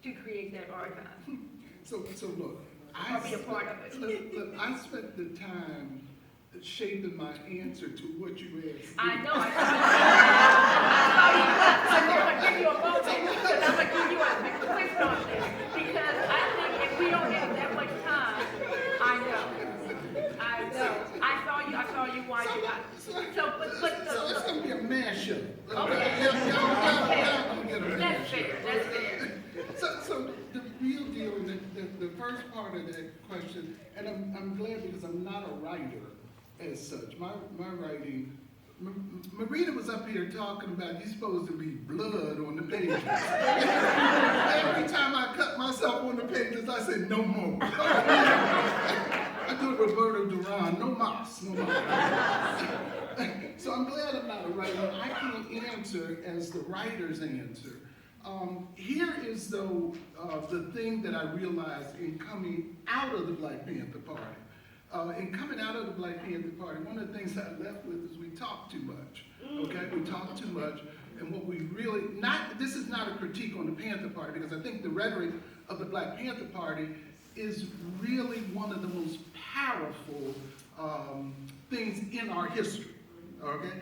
to create that archive? So look, Or be a part of it. Look, I spent the time shaping my answer to what you asked. I know. I'm going to give you a moment, because I'm going to give you a twist on this. Because I think if we don't have that much time, I know. I saw you watching. So it's going to be a mashup. Okay. That's fair. So the real deal, the first part of that question, and I'm glad because I'm not a writer as such. My writing, Marita was up here talking about you're supposed to be blood on the pages. Every time I cut myself on the pages, I said, no more. I do Roberto Duran, no mas. So I'm glad I'm not a writer. I can't answer as the writers answer. Here is, though, the thing that I realized in coming out of the Black Panther Party. In coming out of the Black Panther Party, one of the things I left with is we talk too much, okay? We talk too much, and what we really, this is not a critique on the Panther Party, because I think the rhetoric of the Black Panther Party is really one of the most powerful things in our history, okay?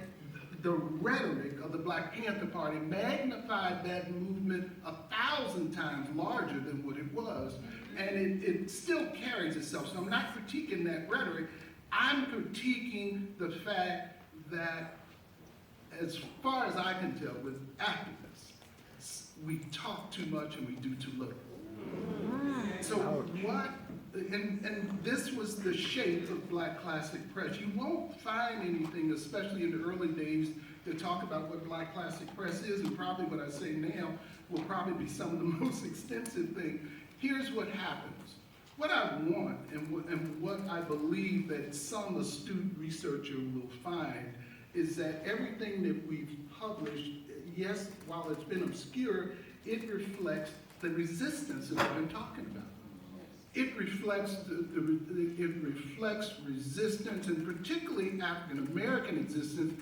the rhetoric of the Black Panther Party magnified that movement 1,000 times larger than what it was, and it still carries itself. So I'm not critiquing that rhetoric. I'm critiquing the fact that, as far as I can tell, with activists, we talk too much and we do too little. So what, and this was the shape of Black Classic Press. You won't find anything, especially in the early days, to talk about what Black Classic Press is, and probably what I say now will probably be some of the most extensive thing. Here's what happens. What I want and what I believe that some astute researcher will find is that everything that we've published, yes, while it's been obscure, it reflects the resistance that I've been talking about. It reflects it reflects resistance, and particularly African American existence,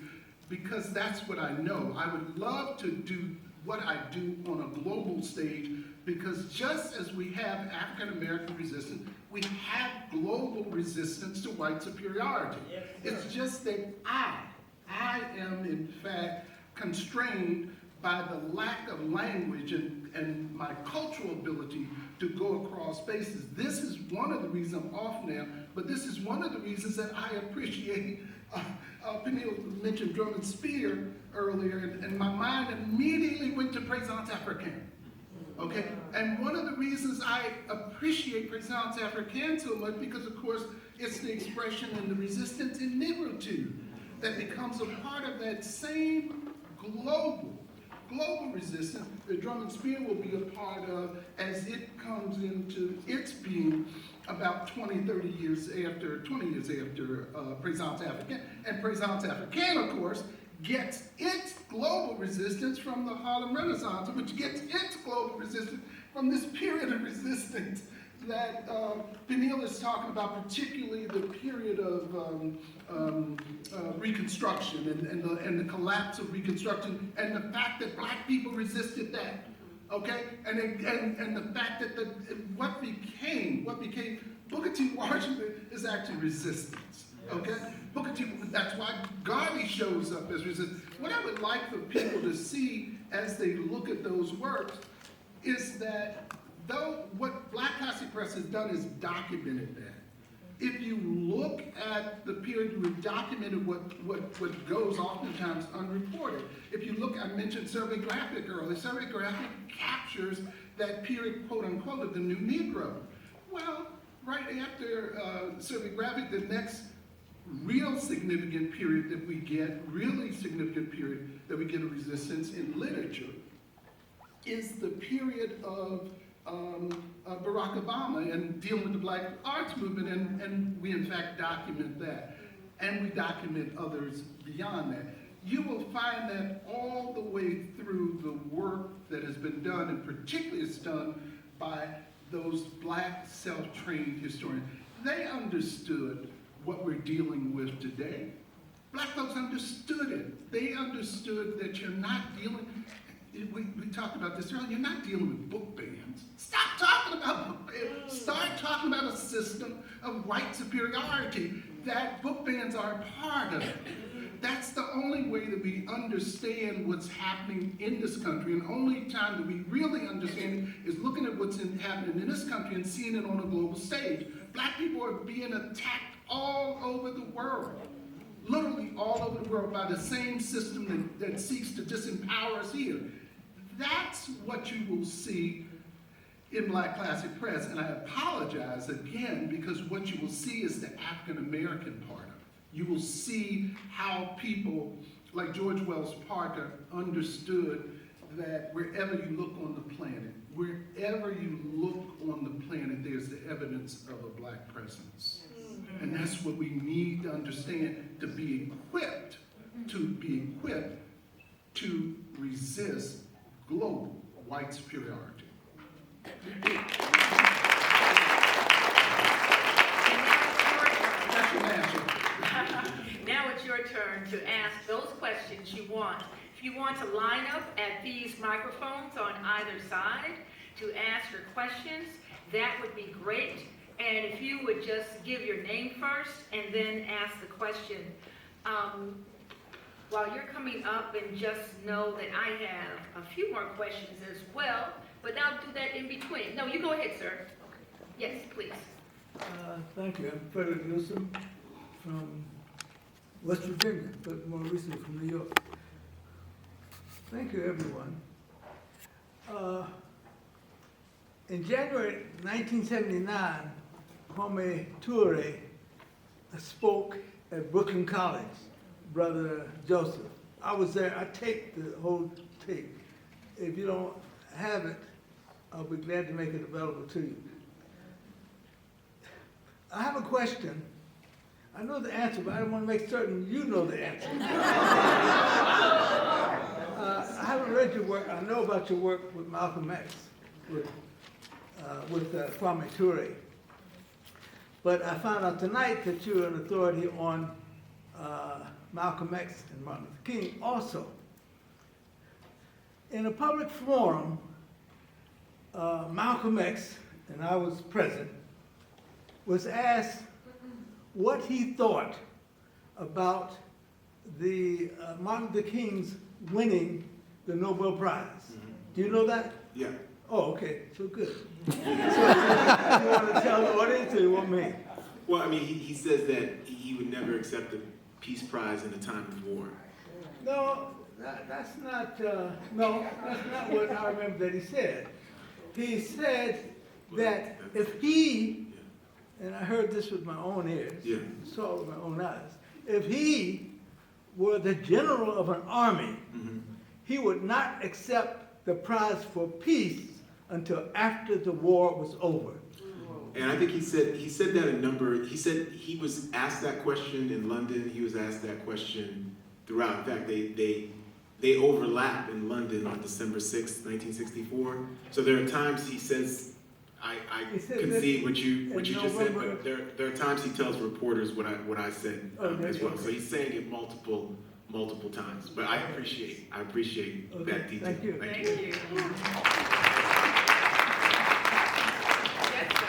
because that's what I know. I would love to do what I do on a global stage, because just as we have African American resistance, we have global resistance to white superiority. Yes, it's just that I am in fact constrained by the lack of language and my cultural ability to go across spaces. This is one of the reasons I'm off now, but this is one of the reasons that I appreciate, Peniel mentioned drum and spear earlier, and my mind immediately went to Présence Africaine. Okay, and one of the reasons I appreciate Présence Africaine so much, because of course it's the expression and the resistance in negritude that becomes a part of that same global resistance that drum and spear will be a part of as it comes into its being about 20 years after Présence Africaine. And Présence Africaine, of course, gets its global resistance from the Harlem Renaissance, which gets its global resistance from this period of resistance that Peniel is talking about, particularly the period of Reconstruction and the collapse of Reconstruction, and the fact that Black people resisted that, okay? And the fact that what became Booker T. Washington is actually resistance, okay? Booker T. That's why Garvey shows up as resistance. What I would like for people to see as they look at those works is that though what Black Classic Press has done is documented that. If you look at the period, we've documented what goes oftentimes unreported. If you look, I mentioned Survey Graphic earlier. Survey Graphic captures that period, quote unquote, of the New Negro. Well, right after Survey Graphic, the next real significant period that we get, of resistance in literature is the period of Barack Obama and dealing with the Black arts movement, and we in fact document that. And we document others beyond that. You will find that all the way through the work that has been done, and particularly it's done by those Black self-trained historians. They understood what we're dealing with today. Black folks understood it. They understood that you're not dealing, we talked about this earlier, you're not dealing with book bans. Stop talking about book bans. Start talking about a system of white superiority that book bans are a part of. That's the only way that we understand what's happening in this country, and the only time that we really understand it is looking at what's happening in this country and seeing it on a global stage. Black people are being attacked all over the world. Literally all over the world by the same system that seeks to disempower us here. That's what you will see in Black Classic Press, and I apologize again because what you will see is the African American part of it. You will see how people like George Wells Parker understood that wherever you look on the planet, there's the evidence of a Black presence. And that's what we need to understand to be equipped to resist global white superiority. Now it's your turn to ask those questions you want. If you want to line up at these microphones on either side to ask your questions, that would be great. And if you would just give your name first and then ask the question. while you're coming up, and just know that I have a few more questions as well, but I'll do that in between. No, you go ahead, sir. Yes, please. Thank you. I'm Frederick Newsom from West Virginia, but more recently from New York. Thank you, everyone. In January 1979, Kwame Ture spoke at Brooklyn College, Brother Joseph. I was there. I taped the whole tape. If you don't have it, I'll be glad to make it available to you. I have a question. I know the answer, but I want to make certain you know the answer. I haven't read your work. I know about your work with Malcolm X, with Kwame Ture. But I found out tonight that you're an authority on Malcolm X and Martin Luther King also. In a public forum, Malcolm X, and I was present, was asked what he thought about the Martin Luther King's winning the Nobel Prize. Do you know that? Yeah. Oh, okay, so good. So you want to tell the audience or you want me? Well, I mean, he says that he would never accept the Peace Prize in a time of war. No, that's not what I remember that he said. He said that if he, and I heard this with my own ears, Yeah. saw it with my own eyes, if he were the general of an army, he would not accept the prize for peace until after the war was over. And I think he said that a number, he said he was asked that question in London, he was asked that question throughout. In fact, they overlap in London on December 6th, 1964. So there are times he says, I concede what you just said, but there are times he tells reporters what I said as well. So he's saying it multiple times. But I appreciate that detail. Thank you. Thank you. Yes, sir.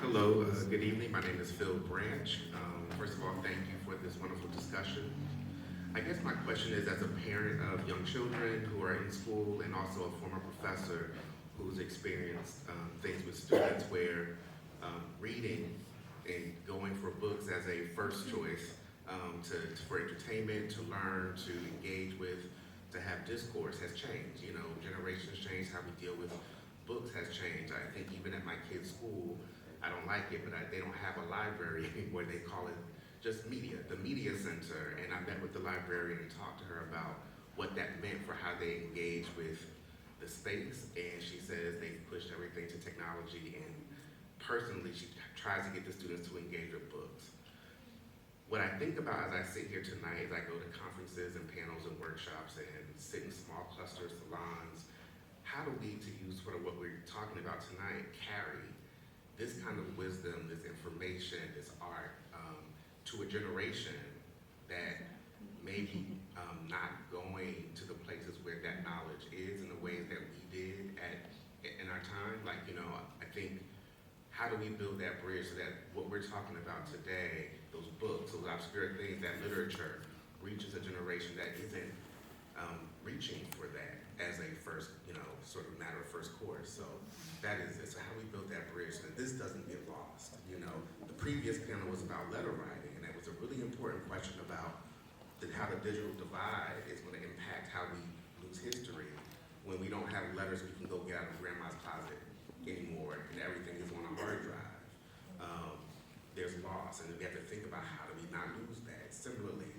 Hello, good evening. My name is Phil Branch. First of all, thank you for this wonderful discussion. I guess my question is, as a parent of young children who are in school and also a former professor who's experienced things with students where reading and going for books as a first choice for entertainment, to learn, to engage with, to have discourse has changed. You know, generations change, how we deal with books has changed. I think even at my kids' school, I don't like it, but they don't have a library anymore. They call it just media, the media center. And I met with the librarian and talked to her about what that meant for how they engage with the space. And she says they've pushed everything to technology, and personally, she tries to get the students to engage with books. What I think about as I sit here tonight, as I go to conferences and panels and workshops and sit in small clusters, salons, how do we, to use sort of what we're talking about tonight, carry this kind of wisdom, this information, this art to a generation that may be not going to the places where that knowledge is in the ways that we did in our time? Like, you know, I think, how do we build that bridge so that what we're talking about today, those books, those obscure things, that literature, reaches a generation that isn't reaching for that as a first, you know, sort of matter of first course. So that is it. So how do we build that bridge so that this doesn't get lost? You know, the previous panel was about letter writing, and that was a really important question about how the digital divide is going to impact how we lose history when we don't have letters we can go get out of grandma's closet anymore, and everything is on a hard drive. There's loss, and we have to think about how do we not lose that. Similarly,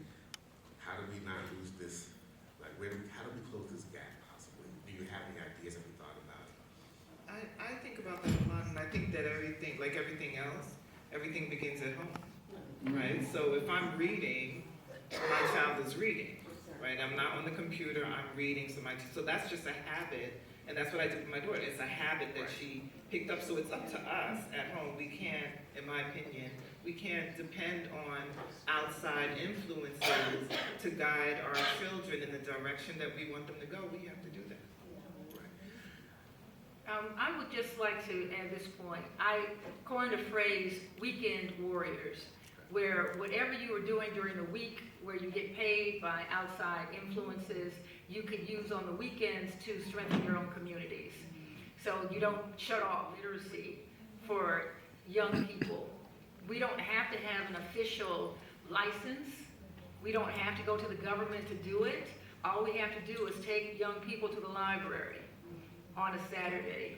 how do we not lose this? Like, how do we close this gap possibly? Do you have any ideas? Have you thought about it? I think about that a lot, and I think that everything, like everything else, everything begins at home, right? So if I'm reading, my child is reading, right? I'm not on the computer, I'm reading, so that's just a habit, and that's what I did with my daughter. It's a habit that she picked up, so it's up to us at home. We can't, in my opinion, we can't depend on outside influences to guide our children in the direction that we want them to go. We have to do that. I would just like to add this point. I coined the phrase weekend warriors. where whatever you are doing during the week, where you get paid by outside influences, you could use on the weekends to strengthen your own communities. So you don't shut off literacy for young people. We don't have to have an official license. We don't have to go to the government to do it. All we have to do is take young people to the library on a Saturday.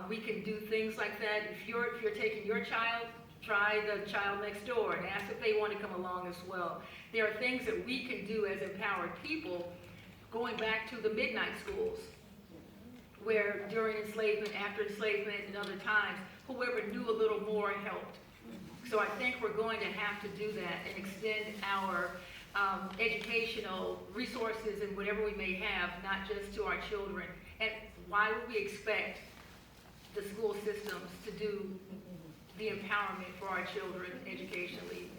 We can do things like that. If you're taking your child, try the child next door and ask if they want to come along as well. There are things that we can do as empowered people, going back to the midnight schools, where during enslavement, after enslavement, and other times, whoever knew a little more helped. So I think we're going to have to do that and extend our educational resources and whatever we may have, not just to our children. And why would we expect the school systems to do the empowerment for our children educationally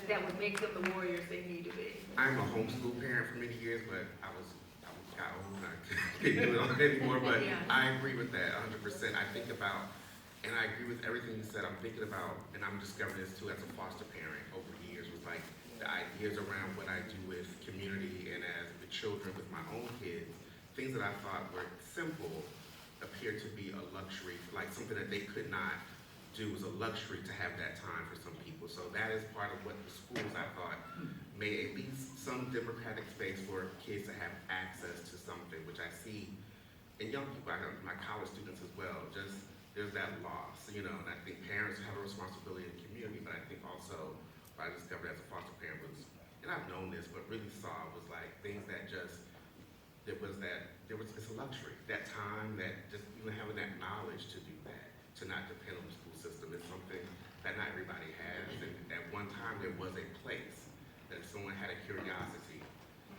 that would make them the warriors they need to be? I'm a homeschool parent for many years, but I got old, I can't do it anymore, but Yeah. I agree with that 100%. I think about, and I agree with everything you said, I'm thinking about, and I'm discovering this too as a foster parent over the years, with like the ideas around what I do with community and as the children with my own kids, things that I thought were simple appear to be a luxury, like something that they could not do was a luxury to have that time for some people. So that is part of what the schools, I thought, made at least some democratic space for kids to have access to something, which I see in young people, I know my college students as well, just there's that loss, you know, and I think parents have a responsibility in the community, but I think also what I discovered as a foster parent was, and I've known this, but really saw was like things that just, it's a luxury. That time, that just even having that knowledge to do that, to not depend on the school system is something that not everybody has. And at one time there was a place that if someone had a curiosity,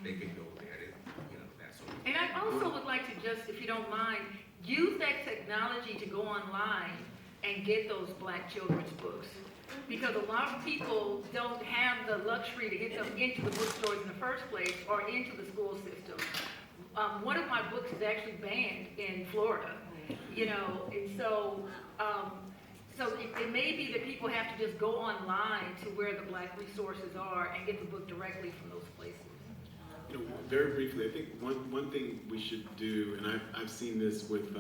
they could go there, and, you know, that sort of thing. And I also would like to just, if you don't mind, use that technology to go online and get those Black children's books. Because a lot of people don't have the luxury to get them into the bookstores in the first place or into the school system. One of my books is actually banned in Florida, you know, and so it may be that people have to just go online to where the Black resources are and get the book directly from those places. You know, very briefly, I think one thing we should do, and I've seen this with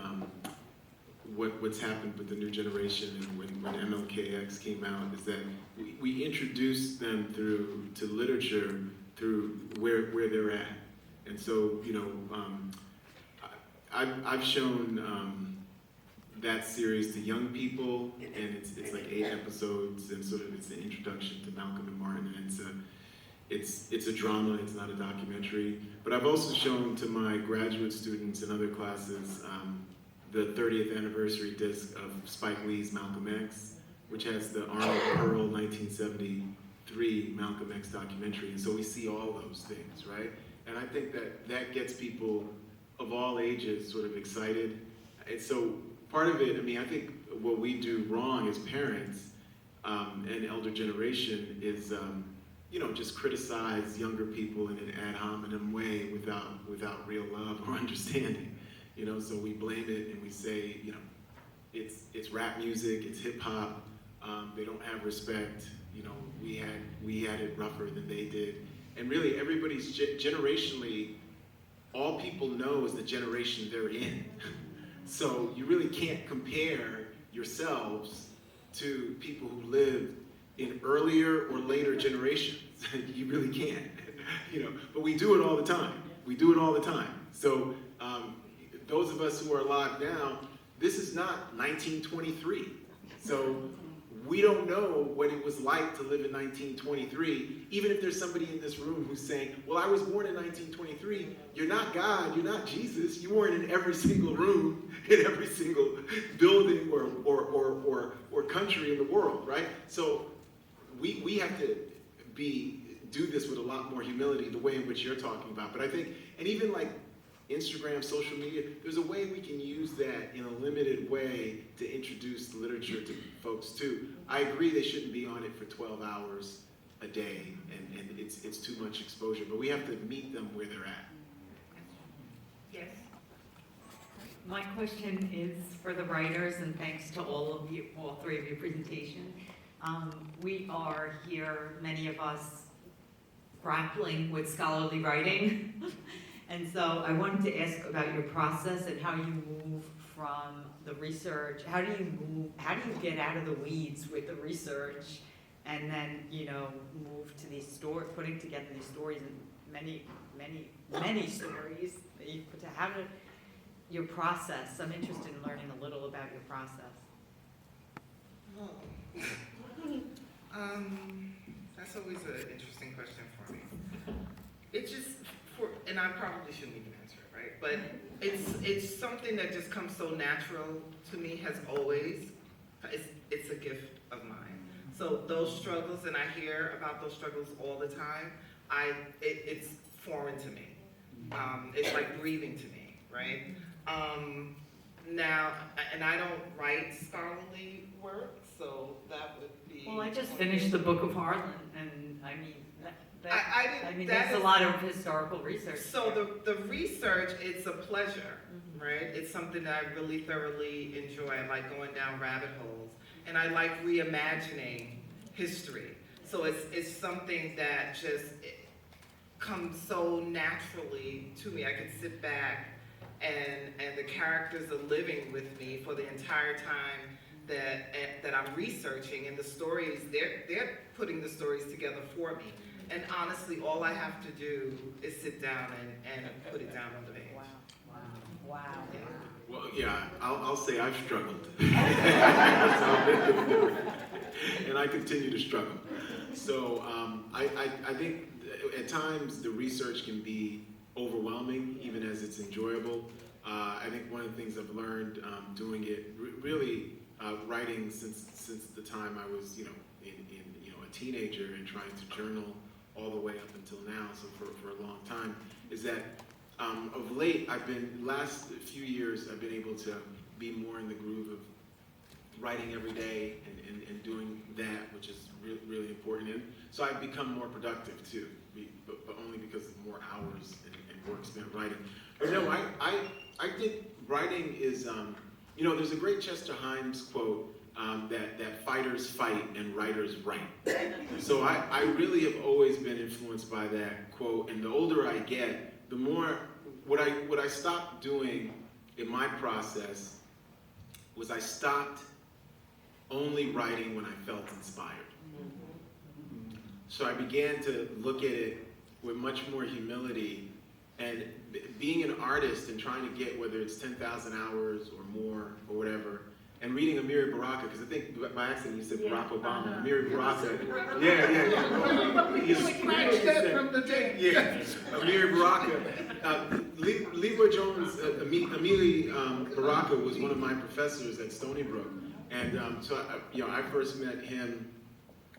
what's happened with the new generation and when MLKX came out, is that we introduce them to literature through where they're at. And so, you know, I've shown that series to young people, and it's like 8 episodes, and sort of it's an introduction to Malcolm and Martin, and it's a drama, it's not a documentary. But I've also shown to my graduate students in other classes the 30th anniversary disc of Spike Lee's Malcolm X, which has the Arnold Pearl 1973 Malcolm X documentary. And so we see all those things, right? And I think that gets people of all ages sort of excited. And so part of it, I mean, I think what we do wrong as parents and elder generation is, you know, just criticize younger people in an ad hominem way without real love or understanding. You know, so we blame it and we say, you know, it's rap music, it's hip hop. They don't have respect. You know, we had it rougher than they did. And really, everybody's generationally, all people know is the generation they're in. So you really can't compare yourselves to people who lived in earlier or later generations. You really can't, you know. But we do it all the time. We do it all the time. So those of us who are alive now, this is not 1923. So we don't know what it was like to live in 1923, even if there's somebody in this room who's saying, well, I was born in 1923. You're not God, you're not Jesus. You weren't in every single room, in every single building or country in the world, right? So we have to do this with a lot more humility, the way in which you're talking about. But I think, and even like Instagram, social media, there's a way we can use that in a limited way to introduce literature to folks too. I agree they shouldn't be on it for 12 hours a day, and it's too much exposure, but we have to meet them where they're at. Yes. My question is for the writers, and thanks to all 3 of your presentation. We are here, many of us, grappling with scholarly writing. And so I wanted to ask about your process and how you move from the research. How do you get out of the weeds with the research and then, move to these stories, putting together these stories, and many stories that you put to your process. I'm interested in learning a little about your process. That's always an interesting question for me. It just, and I probably shouldn't even answer it, right? But it's something that just comes so natural to me, has always. It's a gift of mine. So those struggles, and I hear about those struggles all the time, it's foreign to me. It's like breathing to me, right? Now, and I don't write scholarly work, so that would be. Well, I just finished the Book of Harlan, and I mean, that's a lot of historical research. So the research, it's a pleasure, right? It's something that I really thoroughly enjoy. I like going down rabbit holes, and I like reimagining history. So it's something that just comes so naturally to me. I can sit back and the characters are living with me for the entire time that I'm researching, and the stories, they're putting the stories together for me. And honestly, all I have to do is sit down and put it down on the page. Wow. Yeah. Well, yeah, I'll say I've struggled. And I continue to struggle. So I think at times the research can be overwhelming, even as it's enjoyable. I think one of the things I've learned doing it, really writing since the time I was, in a teenager and trying to journal all the way up until now, so for a long time, is that of late, last few years, I've been able to be more in the groove of writing every day and doing that, which is really important. And so I've become more productive too, but only because of more hours and work spent writing. But no, I think writing is, there's a great Chester Himes quote that fighters fight and writers write. So I really have always been influenced by that quote, and the older I get, the more, what I stopped doing in my process was I stopped only writing when I felt inspired. So I began to look at it with much more humility, and being an artist and trying to get, whether it's 10,000 hours or more or whatever, and reading Amiri Baraka, because I think by accident you said Barack Obama, Amiri Baraka. Yeah. He's from the day. Yeah, Amiri Baraka. Leroy Jones, Amiri Baraka was one of my professors at Stony Brook. And so I first met him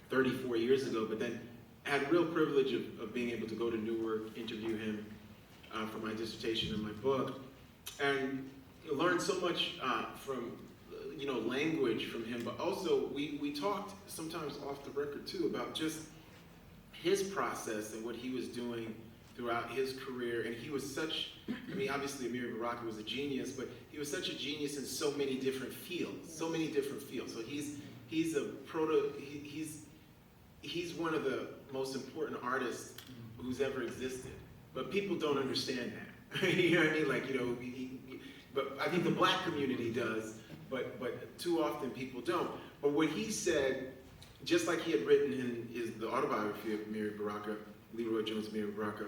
34 years ago, but then had a real privilege of being able to go to Newark, interview him for my dissertation and my book, and learned so much from language from him, but also we talked sometimes off the record too about just his process and what he was doing throughout his career. And he was obviously Amiri Baraka was a genius, but he was such a genius in so many different fields. So he's one of the most important artists who's ever existed. But people don't understand that. You know what I mean? But I think the black community does, but too often people don't. But what he said, just like he had written in the autobiography of Amiri Baraka, Leroy Jones, Amiri Baraka,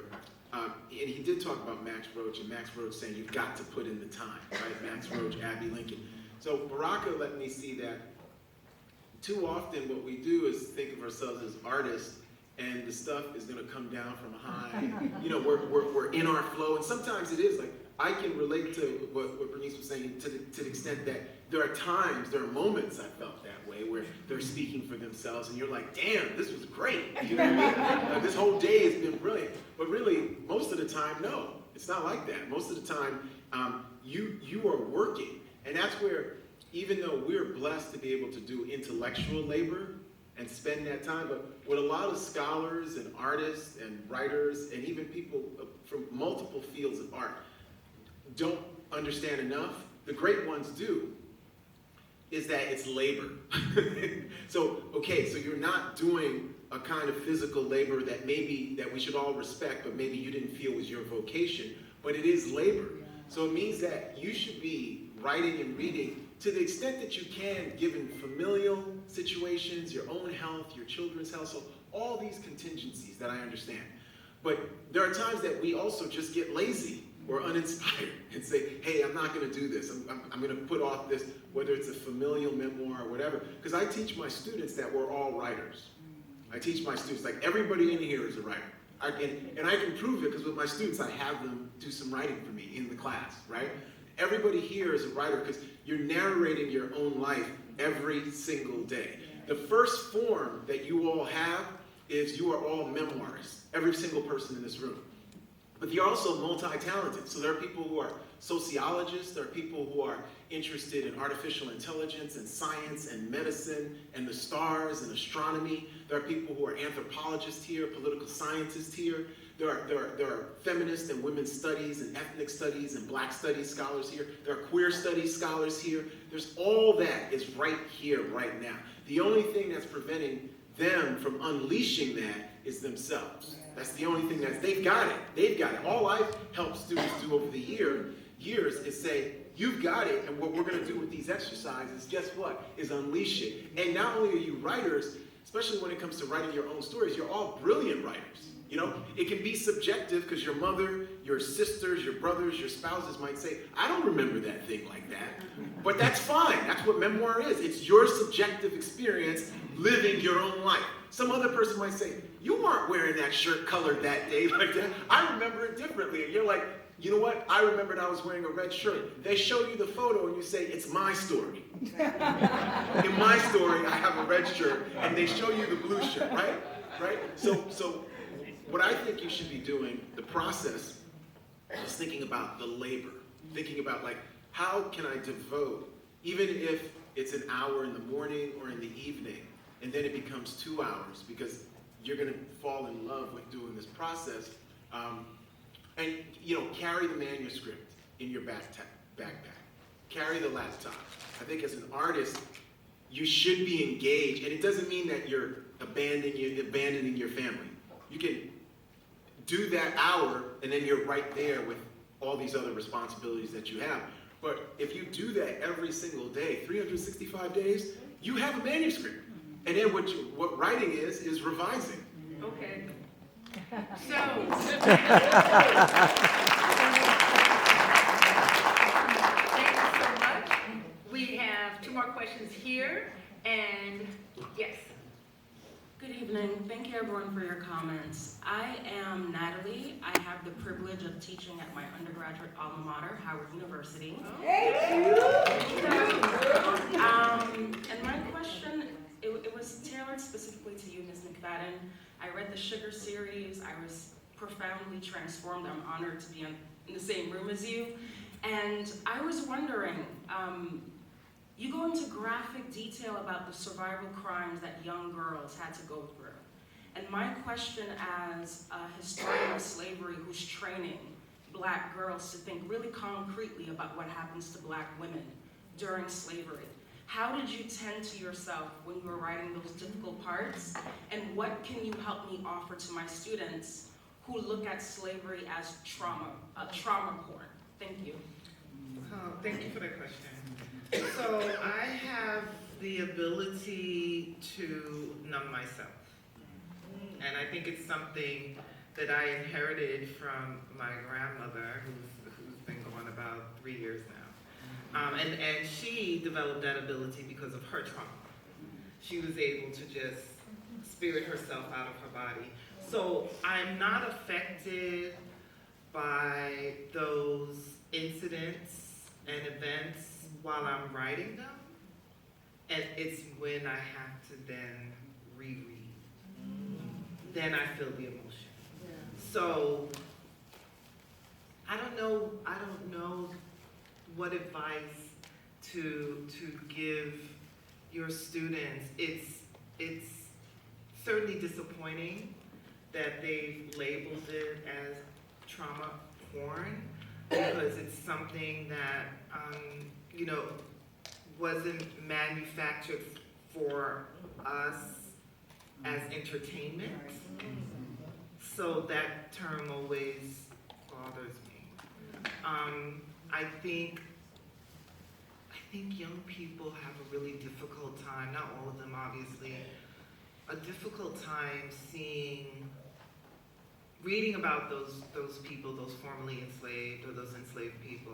and he did talk about Max Roach, and Max Roach saying, you've got to put in the time, right? Max Roach, Abby Lincoln. So Baraka let me see that too often what we do is think of ourselves as artists, and the stuff is going to come down from high. We're in our flow, and sometimes it is like, I can relate to what Bernice was saying to the extent that there are moments I felt that way where they're speaking for themselves and you're like, damn, this was great. You know what I mean? This whole day has been brilliant. But really, most of the time, no, it's not like that. Most of the time, you are working. And that's where, even though we're blessed to be able to do intellectual labor and spend that time, but what a lot of scholars and artists and writers and even people from multiple fields of art don't understand enough, the great ones do, is that it's labor. So you're not doing a kind of physical labor that we should all respect, but maybe you didn't feel was your vocation, but it is labor. So it means that you should be writing and reading to the extent that you can, given familial situations, your own health, your children's health, so all these contingencies that I understand. But there are times that we also just get lazy or uninspired and say, hey, I'm not going to do this. I'm going to put off this, whether it's a familial memoir or whatever. Because I teach my students that we're all writers. I teach my students, like everybody in here is a writer. And I can prove it because with my students, I have them do some writing for me in the class, right? Everybody here is a writer because you're narrating your own life every single day. The first form that you all have is you are all memoirists, every single person in this room. But you're also multi-talented. So there are people who are sociologists, there are people who are interested in artificial intelligence and science and medicine and the stars and astronomy. There are people who are anthropologists here, political scientists here. There are feminist and women's studies and ethnic studies and black studies scholars here. There are queer studies scholars here. There's all that is right here, right now. The only thing that's preventing them from unleashing that is themselves. That's the only thing they've got it. They've got it. All I've helped students do over the years is say, you've got it, and what we're going to do with these exercises, guess what, is unleash it. And not only are you writers, especially when it comes to writing your own stories, you're all brilliant writers. You know, it can be subjective because your mother, your sisters, your brothers, your spouses might say, I don't remember that thing like that. But that's fine. That's what memoir is. It's your subjective experience living your own life. Some other person might say, you weren't wearing that shirt colored that day like that. I remember it differently. And you're like, you know what? I remembered I was wearing a red shirt. They show you the photo and you say, it's my story. In my story, I have a red shirt, and they show you the blue shirt, right? So what I think you should be doing, the process, is thinking about the labor. Thinking about, like, how can I devote, even if it's an hour in the morning or in the evening, and then it becomes 2 hours, because you're going to fall in love with doing this process. And, you know, carry the manuscript in your backpack. Carry the laptop. I think as an artist, you should be engaged, and it doesn't mean that you're abandoning your family. You can do that hour, and then you're right there with all these other responsibilities that you have. But if you do that every single day, 365 days, you have a manuscript. And then what writing is revising. Okay. So, thank you so much. We have 2 more questions here, and yes. Good evening. Thank you everyone for your comments. I am Natalie. I have the privilege of teaching at my undergraduate alma mater, Howard University. And my question, it was tailored specifically to you, Ms. McFadden. I read the Sugar series. I was profoundly transformed. I'm honored to be in the same room as you. And I was wondering, you go into graphic detail about the survival crimes that young girls had to go through. And my question as a historian of slavery who's training Black girls to think really concretely about what happens to Black women during slavery. How did you tend to yourself when you were writing those difficult parts? And what can you help me offer to my students who look at slavery as trauma porn? Thank you. Thank you for that question. So I have the ability to numb myself. And I think it's something that I inherited from my grandmother, who's been gone about 3 years now. And she developed that ability because of her trauma. She was able to just spirit herself out of her body. So I'm not affected by those incidents and events while I'm writing them. And it's when I have to then reread. Then I feel the emotion. So I don't know what advice to give your students. It's certainly disappointing that they've labeled it as trauma porn, because it's something that wasn't manufactured for us as entertainment. So that term always bothers me. I think young people have a really difficult time, not all of them obviously, a difficult time reading about those people, those formerly enslaved or those enslaved people,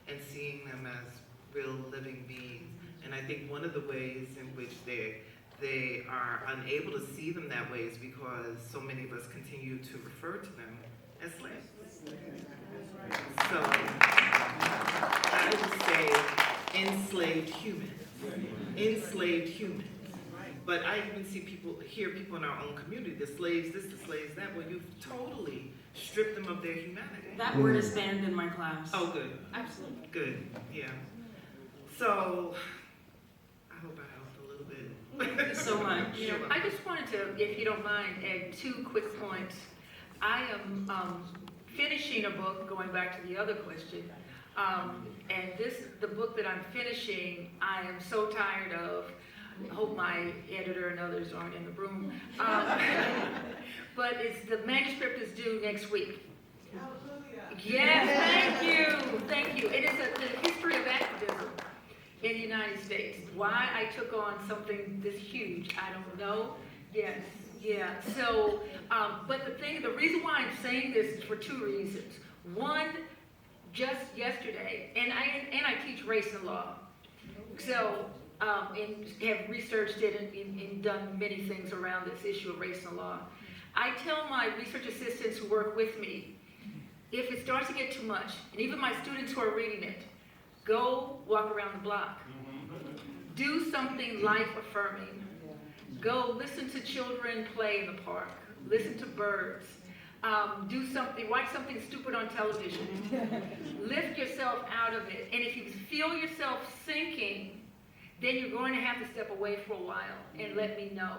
and seeing them as real living beings. And I think one of the ways in which they are unable to see them that way is because so many of us continue to refer to them as slaves. So I would say enslaved humans. Enslaved humans. But I even hear people in our own community, the slaves this, the slaves that. Well, you've totally stripped them of their humanity. That word is banned in my class. Oh, good. Absolutely. Good, yeah. So, I hope I helped a little bit. Thank you so much. You know, I just wanted to, if you don't mind, add 2 quick points. I am finishing a book, going back to the other question, and the book that I'm finishing, I am so tired of. I hope my editor and others aren't in the room. But the manuscript is due next week. Yes, thank you. It is the history of activism in the United States. Why I took on something this huge, I don't know. Yes, yeah. So, but the reason why I'm saying this is for 2 reasons. One, just yesterday, and I teach race and law. So, and have researched it and done many things around this issue of race and law. I tell my research assistants who work with me, if it starts to get too much, and even my students who are reading it, go walk around the block. Do something life-affirming. Go listen to children play in the park. Listen to birds. Do something, watch something stupid on television. Lift yourself out of it. And if you feel yourself sinking, then you're going to have to step away for a while and let me know.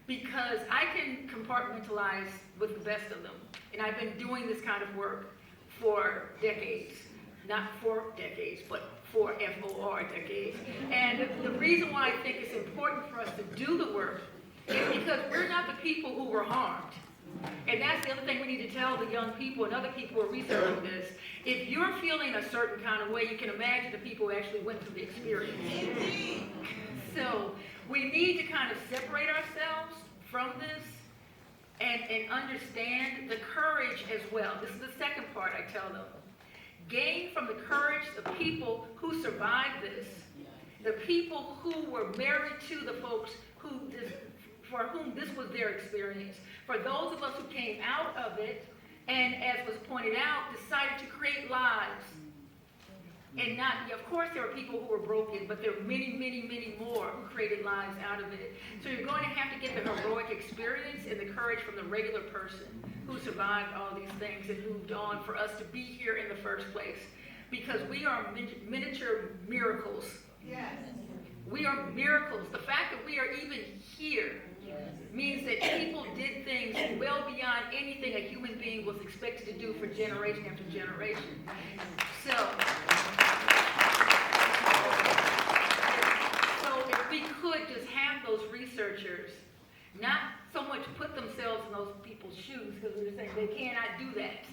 Because I can compartmentalize with the best of them. And I've been doing this kind of work for decades. Not 4 decades, but 4 F-O-R decades. And the reason why I think it's important for us to do the work is because we're not the people who were harmed. And that's the other thing we need to tell the young people and other people who are researching this. If you're feeling a certain kind of way, you can imagine the people who actually went through the experience. So we need to kind of separate ourselves from this and understand the courage as well. This is the second part I tell them. Gain from the courage the people who survived this, the people who were married to the folks for whom this was their experience. For those of us who came out of it, and as was pointed out, decided to create lives. And not, of course there are people who were broken, but there are many, many, many more who created lives out of it. So you're going to have to get the heroic experience and the courage from the regular person who survived all these things and moved on for us to be here in the first place. Because we are miniature miracles. Yes. We are miracles. The fact that we are even here means that people did things well beyond anything a human being was expected to do for generation after generation. So if we could just have those researchers not so much put themselves in those people's shoes, because we were saying they cannot do that,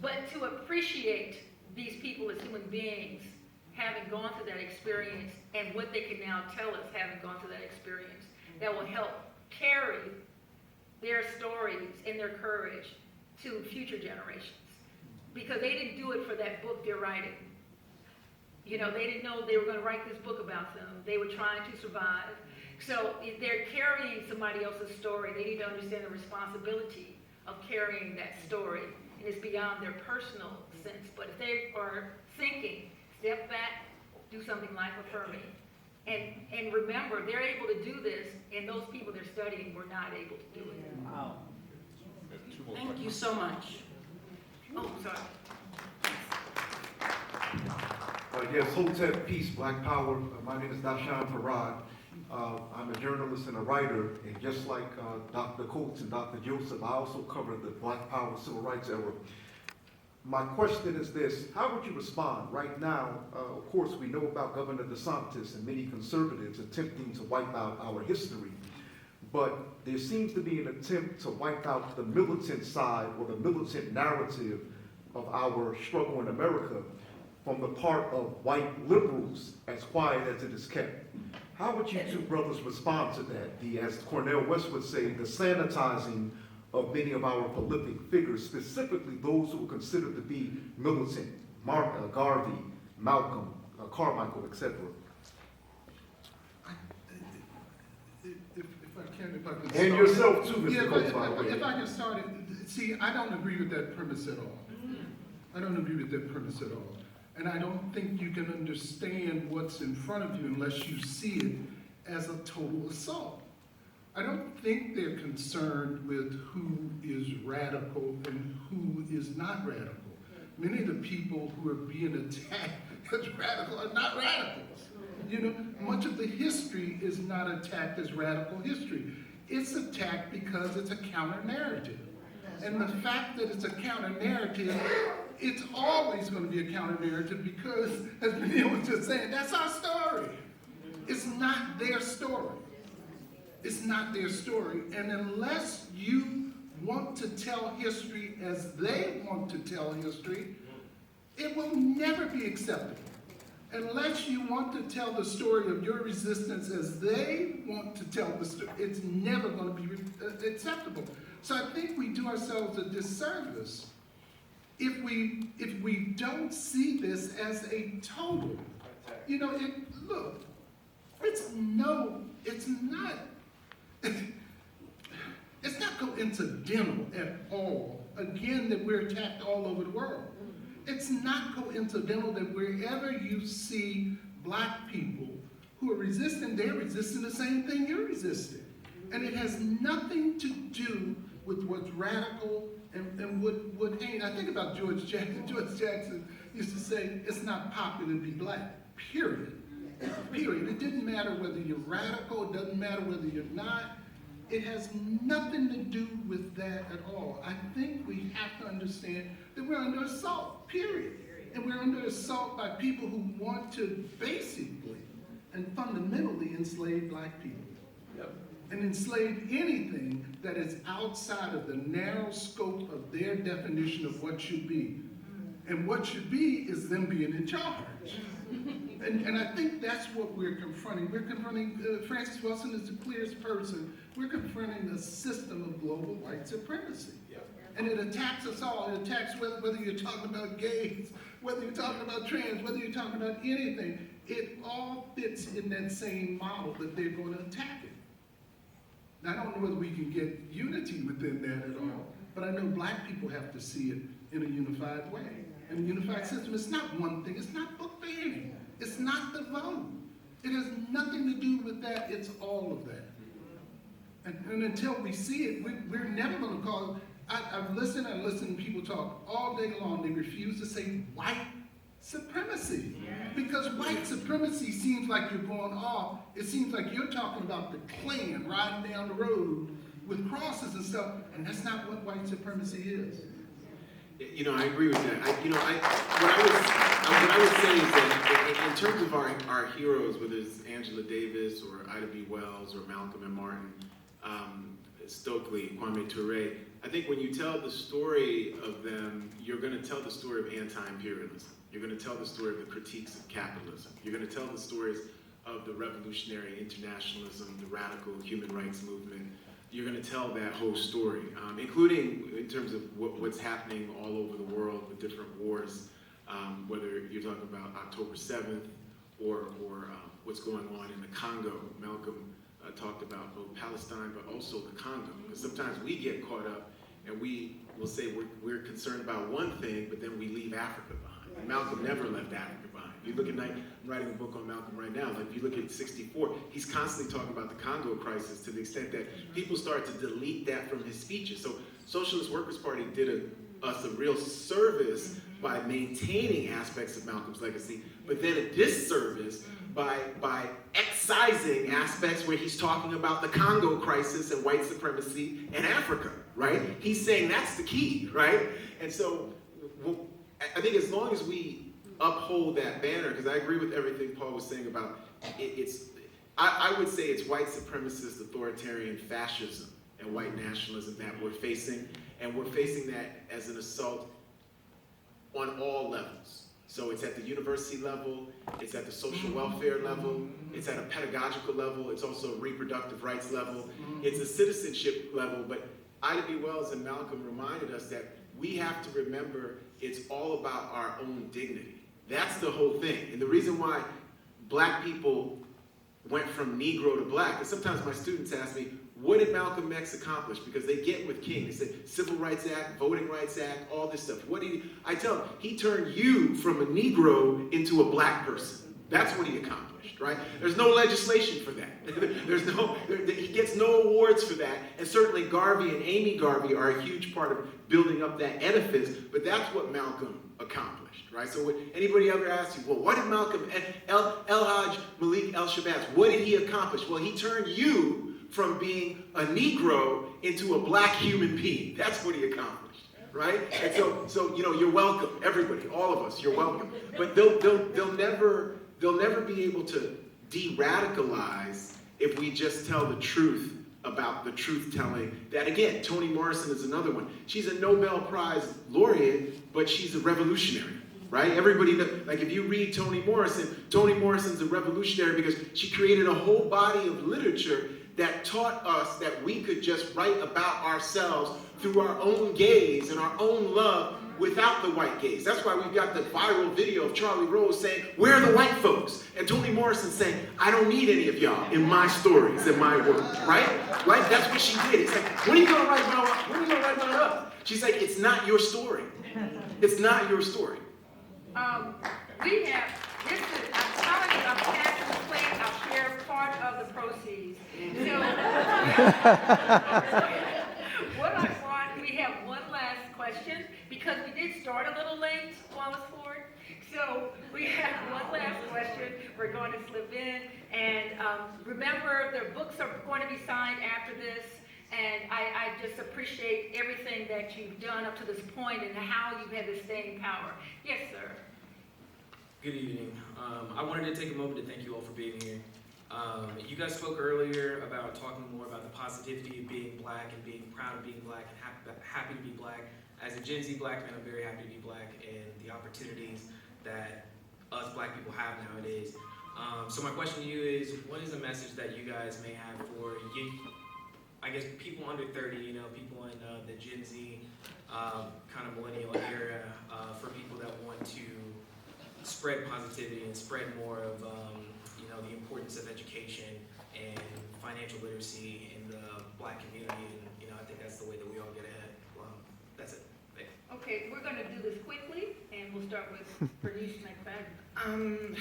but to appreciate these people as human beings having gone through that experience and what they can now tell us having gone through that experience that will help carry their stories and their courage to future generations. Because they didn't do it for that book they're writing. You know, they didn't know they were going to write this book about them. They were trying to survive. So if they're carrying somebody else's story, they need to understand the responsibility of carrying that story. And it's beyond their personal sense. But if they are thinking, step back, do something life-affirming. And remember, they're able to do this, and those people they're studying were not able to do it. Wow. Thank you so much. Oh, sorry. Yes, Hotep Peace, Black Power. My name is Dashan Farad. I'm a journalist and a writer, and just like Dr. Coates and Dr. Joseph, I also covered the Black Power Civil Rights era. My question is this: how would you respond right now? Of course, we know about Governor DeSantis and many conservatives attempting to wipe out our history, but there seems to be an attempt to wipe out the militant side or the militant narrative of our struggle in America from the part of white liberals, as quiet as it is kept. How would you two brothers respond to that? As Cornel West would say, the sanitizing of many of our prolific figures, specifically those who are considered to be militant, Garvey, Malcolm, Carmichael, etc. If I can And start. yourself too, Mr. Yeah, Coates, if by the way. if I can start it, see, I don't agree with that premise at all. I don't agree with that premise at all. And I don't think you can understand what's in front of you unless you see it as a total assault. I don't think they're concerned with who is radical and who is not radical. Many of the people who are being attacked as radical are not radicals. You know, much of the history is not attacked as radical history. It's attacked because it's a counter-narrative. And the fact that it's a counter-narrative, it's always going to be a counter-narrative because, as Neil was just saying, that's our story. It's not their story. It's not their story. And unless you want to tell history as they want to tell history, it will never be acceptable. Unless you want to tell the story of your resistance as they want to tell the story, it's never going to be acceptable. So I think we do ourselves a disservice if we don't see this as a total. You know, look, it's not coincidental at all, again, that we're attacked all over the world. It's not coincidental that wherever you see black people who are resisting, they're resisting the same thing you're resisting. And it has nothing to do with what's radical and what ain't. I think about George Jackson. George Jackson used to say, it's not popular to be black, period. Period. It didn't matter whether you're radical, it doesn't matter whether you're not. It has nothing to do with that at all. I think we have to understand that we're under assault, period. And we're under assault by people who want to basically and fundamentally enslave black people. And enslave anything that is outside of the narrow scope of their definition of what should be. And what should be is them being in charge. And I think that's what we're confronting. We're confronting, Francis Wilson is the clearest person, we're confronting a system of global white supremacy. And it attacks us all. It attacks whether you're talking about gays, whether you're talking about trans, whether you're talking about anything. It all fits in that same model that they're going to attack it. Now, I don't know whether we can get unity within that at all, but I know black people have to see it in a unified way. And a unified system, it's not one thing, it's not book banning, it's not the vote. It has nothing to do with that, it's all of that. And until we see it, we're never going to call it. I've listened to people talk all day long. They refuse to say white supremacy. Because white supremacy seems like you're going off. It seems like you're talking about the Klan riding down the road with crosses and stuff, and that's not what white supremacy is. You know, I agree with that. What I would say is that in terms of our heroes, whether it's Angela Davis or Ida B. Wells or Malcolm and Martin, Stokely, Kwame Ture, I think when you tell the story of them, you're going to tell the story of anti-imperialism. You're going to tell the story of the critiques of capitalism. You're going to tell the stories of the revolutionary internationalism, the radical human rights movement. You're going to tell that whole story, including in terms of what's happening all over the world with different wars, whether you're talking about October 7th or what's going on in the Congo. Malcolm talked about both Palestine, but also the Congo. Because sometimes we get caught up and we will say we're concerned about one thing, but then we leave Africa behind. And Malcolm never left Africa behind. You look at, I'm writing a book on Malcolm right now, like if you look at 64, he's constantly talking about the Congo crisis to the extent that people start to delete that from his speeches. So Socialist Workers' Party did us a real service by maintaining aspects of Malcolm's legacy, but then a disservice by excising aspects where he's talking about the Congo crisis and white supremacy in Africa, right? He's saying that's the key, right? And so I think as long as we uphold that banner, because I agree with everything Paul was saying about I would say it's white supremacist, authoritarian fascism and white nationalism that we're facing, and we're facing that as an assault on all levels. So it's at the university level, it's at the social welfare level, it's at a pedagogical level, it's also a reproductive rights level, it's a citizenship level, but Ida B. Wells and Malcolm reminded us that we have to remember it's all about our own dignity. That's the whole thing. And the reason why black people went from Negro to black, and sometimes my students ask me, what did Malcolm X accomplish? Because they get with King. They say Civil Rights Act, Voting Rights Act, all this stuff. What did he? I tell them, he turned you from a Negro into a black person. That's what he accomplished, right? There's no legislation for that. He gets no awards for that. And certainly Garvey and Amy Garvey are a huge part of building up that edifice, but that's what Malcolm accomplished, right? So when anybody ever asks you, well, what did Malcolm, El-Hajj Malik El-Shabazz, what did he accomplish? Well, he turned you from being a Negro into a black human being. That's what he accomplished, right? And so you're welcome, everybody, all of us, you're welcome. But they'll never be able to de-radicalize if we just tell the truth about the truth-telling. That again, Toni Morrison is another one. She's a Nobel Prize laureate, but she's a revolutionary, right? Everybody, like if you read Toni Morrison's a revolutionary because she created a whole body of literature that taught us that we could just write about ourselves through our own gaze and our own love without the white gaze. That's why we've got the viral video of Charlie Rose saying, "Where are the white folks?" And Toni Morrison saying, "I don't need any of y'all in my stories, in my work," right? Right? That's what she did. It's like, when are you gonna write about up? When are you gonna write about up? She's like, it's not your story. It's not your story. We have, this is, I'm telling you, I'm passing the plate, I'll share part of the proceeds. So, what I want, we have one last question, because we did start a little late, Wallace Ford. So we have one last question, we're going to slip in, and remember, their books are going to be signed after this, and I just appreciate everything that you've done up to this point and how you've had this staying power. Yes, sir. Good evening. I wanted to take a moment to thank you all for being here. You guys spoke earlier about talking more about the positivity of being black and being proud of being black and happy to be black. As a Gen Z black man, I'm very happy to be black and the opportunities that us black people have nowadays. So my question to you is, what is a message that you guys may have for I guess people under 30, people in the Gen Z kind of millennial era, for people that want to spread positivity and spread more of the importance of education and financial literacy in the black community, and I think that's the way that we all get ahead. That's it. Thanks. Okay, we're going to do this quickly, and we'll start with Bernice McFadden.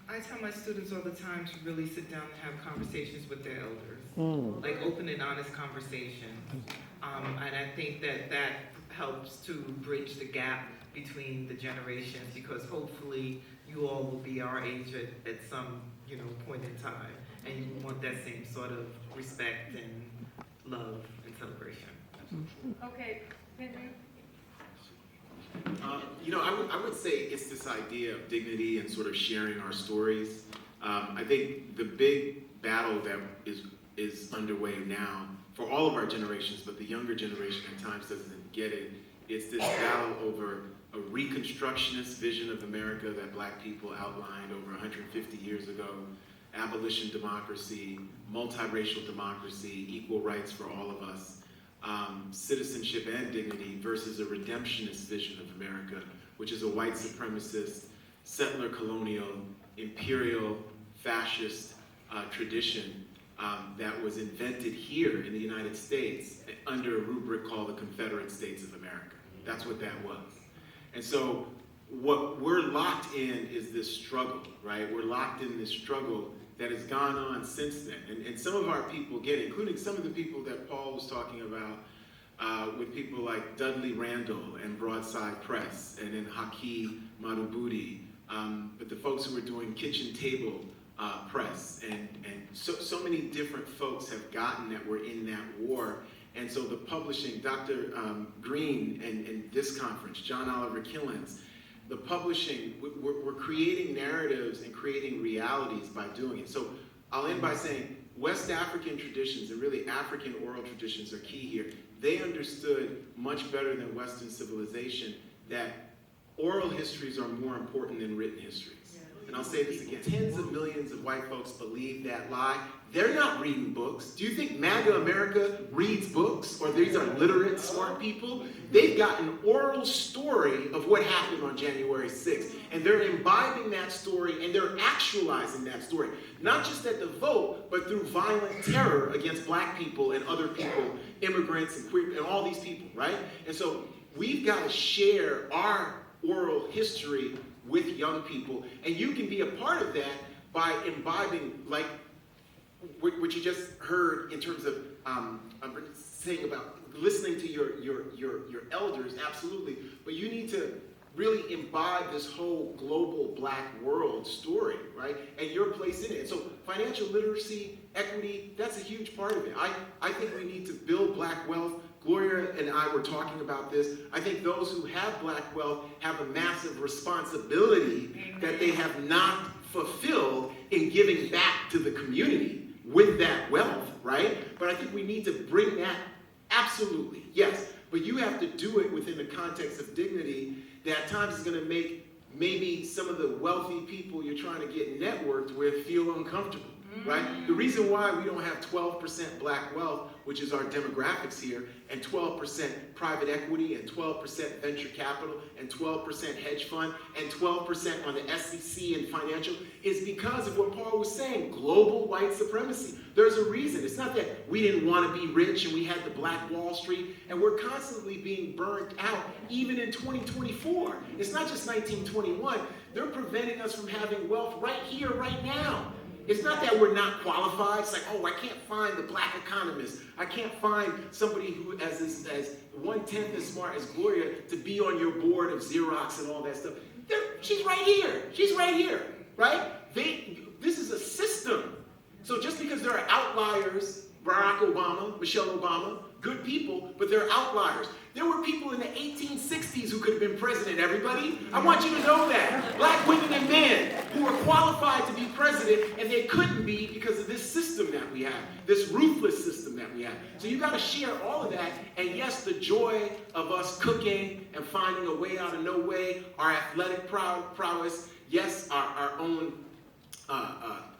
I tell my students all the time to really sit down and have conversations with their elders, like open and honest conversations. And I think that helps to bridge the gap between the generations, because hopefully you all will be our age at some point in time, and you want that same sort of respect and love and celebration. Okay, Henry? I would say it's this idea of dignity and sort of sharing our stories. I think the big battle that is underway now for all of our generations, but the younger generation at times doesn't get it. It's this battle over a Reconstructionist vision of America that black people outlined over 150 years ago. Abolition democracy, multiracial democracy, equal rights for all of us, citizenship and dignity versus a redemptionist vision of America, which is a white supremacist, settler colonial, imperial, fascist tradition that was invented here in the United States under a rubric called the Confederate States of America. That's what that was. And so what we're locked in is this struggle, right? We're locked in this struggle that has gone on since then. And some of our people get it, including some of the people that Paul was talking about, with people like Dudley Randall and Broadside Press, and then Haki Madhubuti, but the folks who are doing Kitchen Table Press, and so many different folks have gotten that we're in that war. And so the publishing, Dr. Green and this conference, John Oliver Killens, the publishing, we're creating narratives and creating realities by doing it. So I'll end by saying West African traditions and really African oral traditions are key here. They understood much better than Western civilization that oral histories are more important than written histories. And I'll say this again, tens of millions of white folks believe that lie. They're not reading books. Do you think MAGA America reads books, or these are literate, smart people? They've got an oral story of what happened on January 6th, and they're imbibing that story, and they're actualizing that story, not just at the vote, but through violent terror against black people and other people, immigrants and queer, and all these people, right? And so we've got to share our oral history with young people, and you can be a part of that by imbibing, like what you just heard in terms of saying about listening to your elders, absolutely, but you need to really imbibe this whole global black world story, right, and your place in it. And so financial literacy, equity, that's a huge part of it. I think we need to build black wealth. Gloria and I were talking about this. I think those who have black wealth have a massive responsibility that they have not fulfilled in giving back to the community with that wealth, right? But I think we need to bring that, absolutely, yes. But you have to do it within the context of dignity that at times is going to make maybe some of the wealthy people you're trying to get networked with feel uncomfortable. Right? The reason why we don't have 12% black wealth, which is our demographics here, and 12% private equity, and 12% venture capital, and 12% hedge fund, and 12% on the SEC and financial, is because of what Paul was saying, global white supremacy. There's a reason. It's not that we didn't want to be rich and we had the Black Wall Street, and we're constantly being burnt out, even in 2024. It's not just 1921. They're preventing us from having wealth right here, right now. It's not that we're not qualified. It's like, oh, I can't find the black economist. I can't find somebody who as 1/10 as smart as Gloria to be on your board of Xerox and all that stuff. She's right here. She's right here, right? This is a system. So just because there are outliers, Barack Obama, Michelle Obama, good people, but they're outliers. There were people in the 1860s who could have been president, everybody. I want you to know that. Black women and men who were qualified to be president, and they couldn't be because of this system that we have, this ruthless system that we have. So you got to share all of that, and yes, the joy of us cooking and finding a way out of no way, our athletic prowess, yes, our own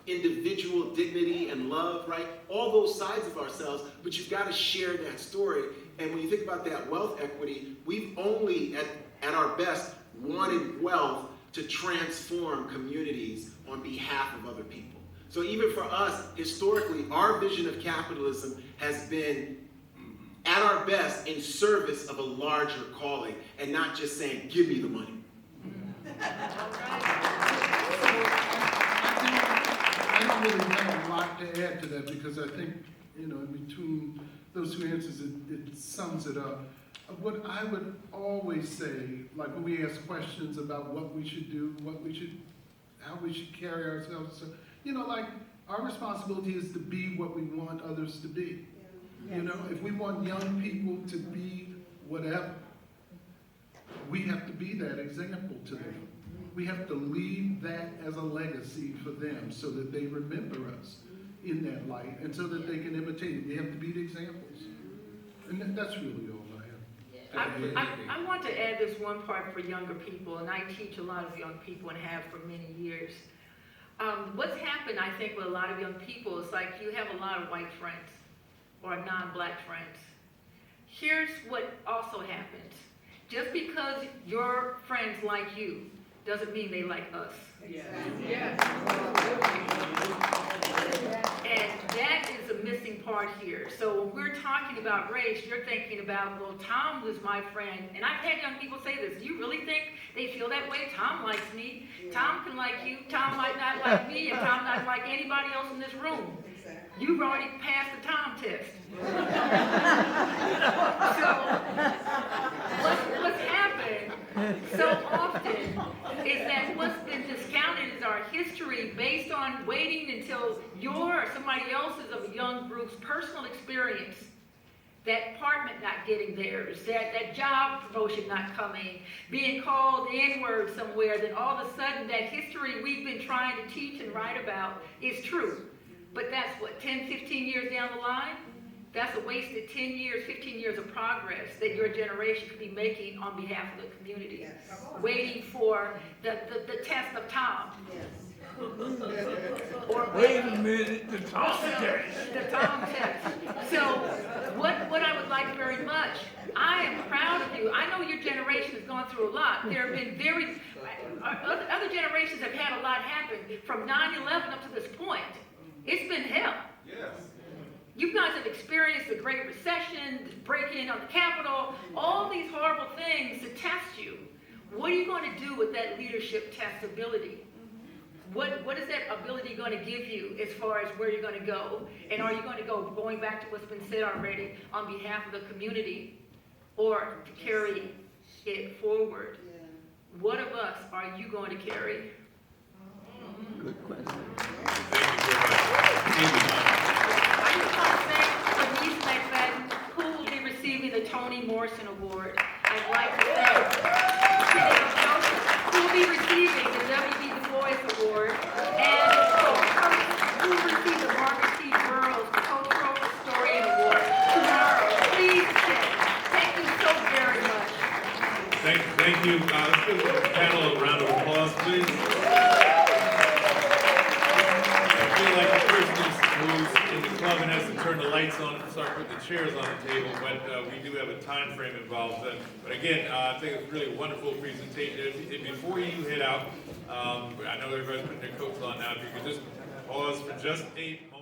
individual dignity and love, right? All those sides of ourselves, but you've got to share that story. And when you think about that wealth equity, we've only, at our best, wanted wealth to transform communities on behalf of other people. So even for us, historically, our vision of capitalism has been, at our best, in service of a larger calling, and not just saying, give me the money. I don't really have a lot to add to that, because I think, in between those two answers, it sums it up. What I would always say, like when we ask questions about what we should do, how we should carry ourselves, like our responsibility is to be what we want others to be. If we want young people to be whatever, we have to be that example to them. We have to leave that as a legacy for them so that they remember us in that light and so that they can imitate it. We have to be the examples. And that's really all I have. I want to add this one part for younger people, and I teach a lot of young people and have for many years. What's happened, I think, with a lot of young people is like you have a lot of white friends or non-black friends. Here's what also happens. Just because your friends like you doesn't mean they like us. Yeah. And that is a missing part here. So when we're talking about race, you're thinking about, well, Tom was my friend. And I've had young people say this. Do you really think they feel that way? Tom likes me. Tom can like you. Tom might not like me. And Tom not like anybody else in this room. You've already passed the Tom test. So what's happened so often is that what's been discounted is our history based on waiting until your or somebody else's of a young group's personal experience that apartment not getting theirs, that job promotion not coming, being called the N-word somewhere, then all of a sudden that history we've been trying to teach and write about is true. But that's what, 10, 15 years down the line? That's a wasted 10 years, 15 years of progress that your generation could be making on behalf of the community, waiting for the test of Tom. Or Wait a minute, the Tom test. the Tom test. So what I would like very much, I am proud of you. I know your generation has gone through a lot. There have been other generations have had a lot happen. From 9/11 up to this point, it's been hell. Yes. You guys have experienced the Great Recession, the break-in on the Capitol, all these horrible things to test you. What are you going to do with that leadership test ability? What is that ability going to give you as far as where you're going to go? And are you going to go going back to what's been said already on behalf of the community, or to carry it forward? What of us are you going to carry? Good question. Thank you very much. I just want to thank Bernice McFadden, who will be receiving the Toni Morrison Award. I'd like to thank Kenneth Joseph, who will be receiving the W.B. Du Bois Award, and who will receive the Margaret T. Burroughs Cultural Historian Award tomorrow. Please stand. Thank you so very much. Thank you. Let's give the panel a round of applause, please. I feel like the person who's in the club and has to turn the lights on and start putting the chairs on the table, but we do have a time frame involved. But again, I think it's really a wonderful presentation. Before you head out, I know everybody's putting their coats on now. If you could just pause for just a moment.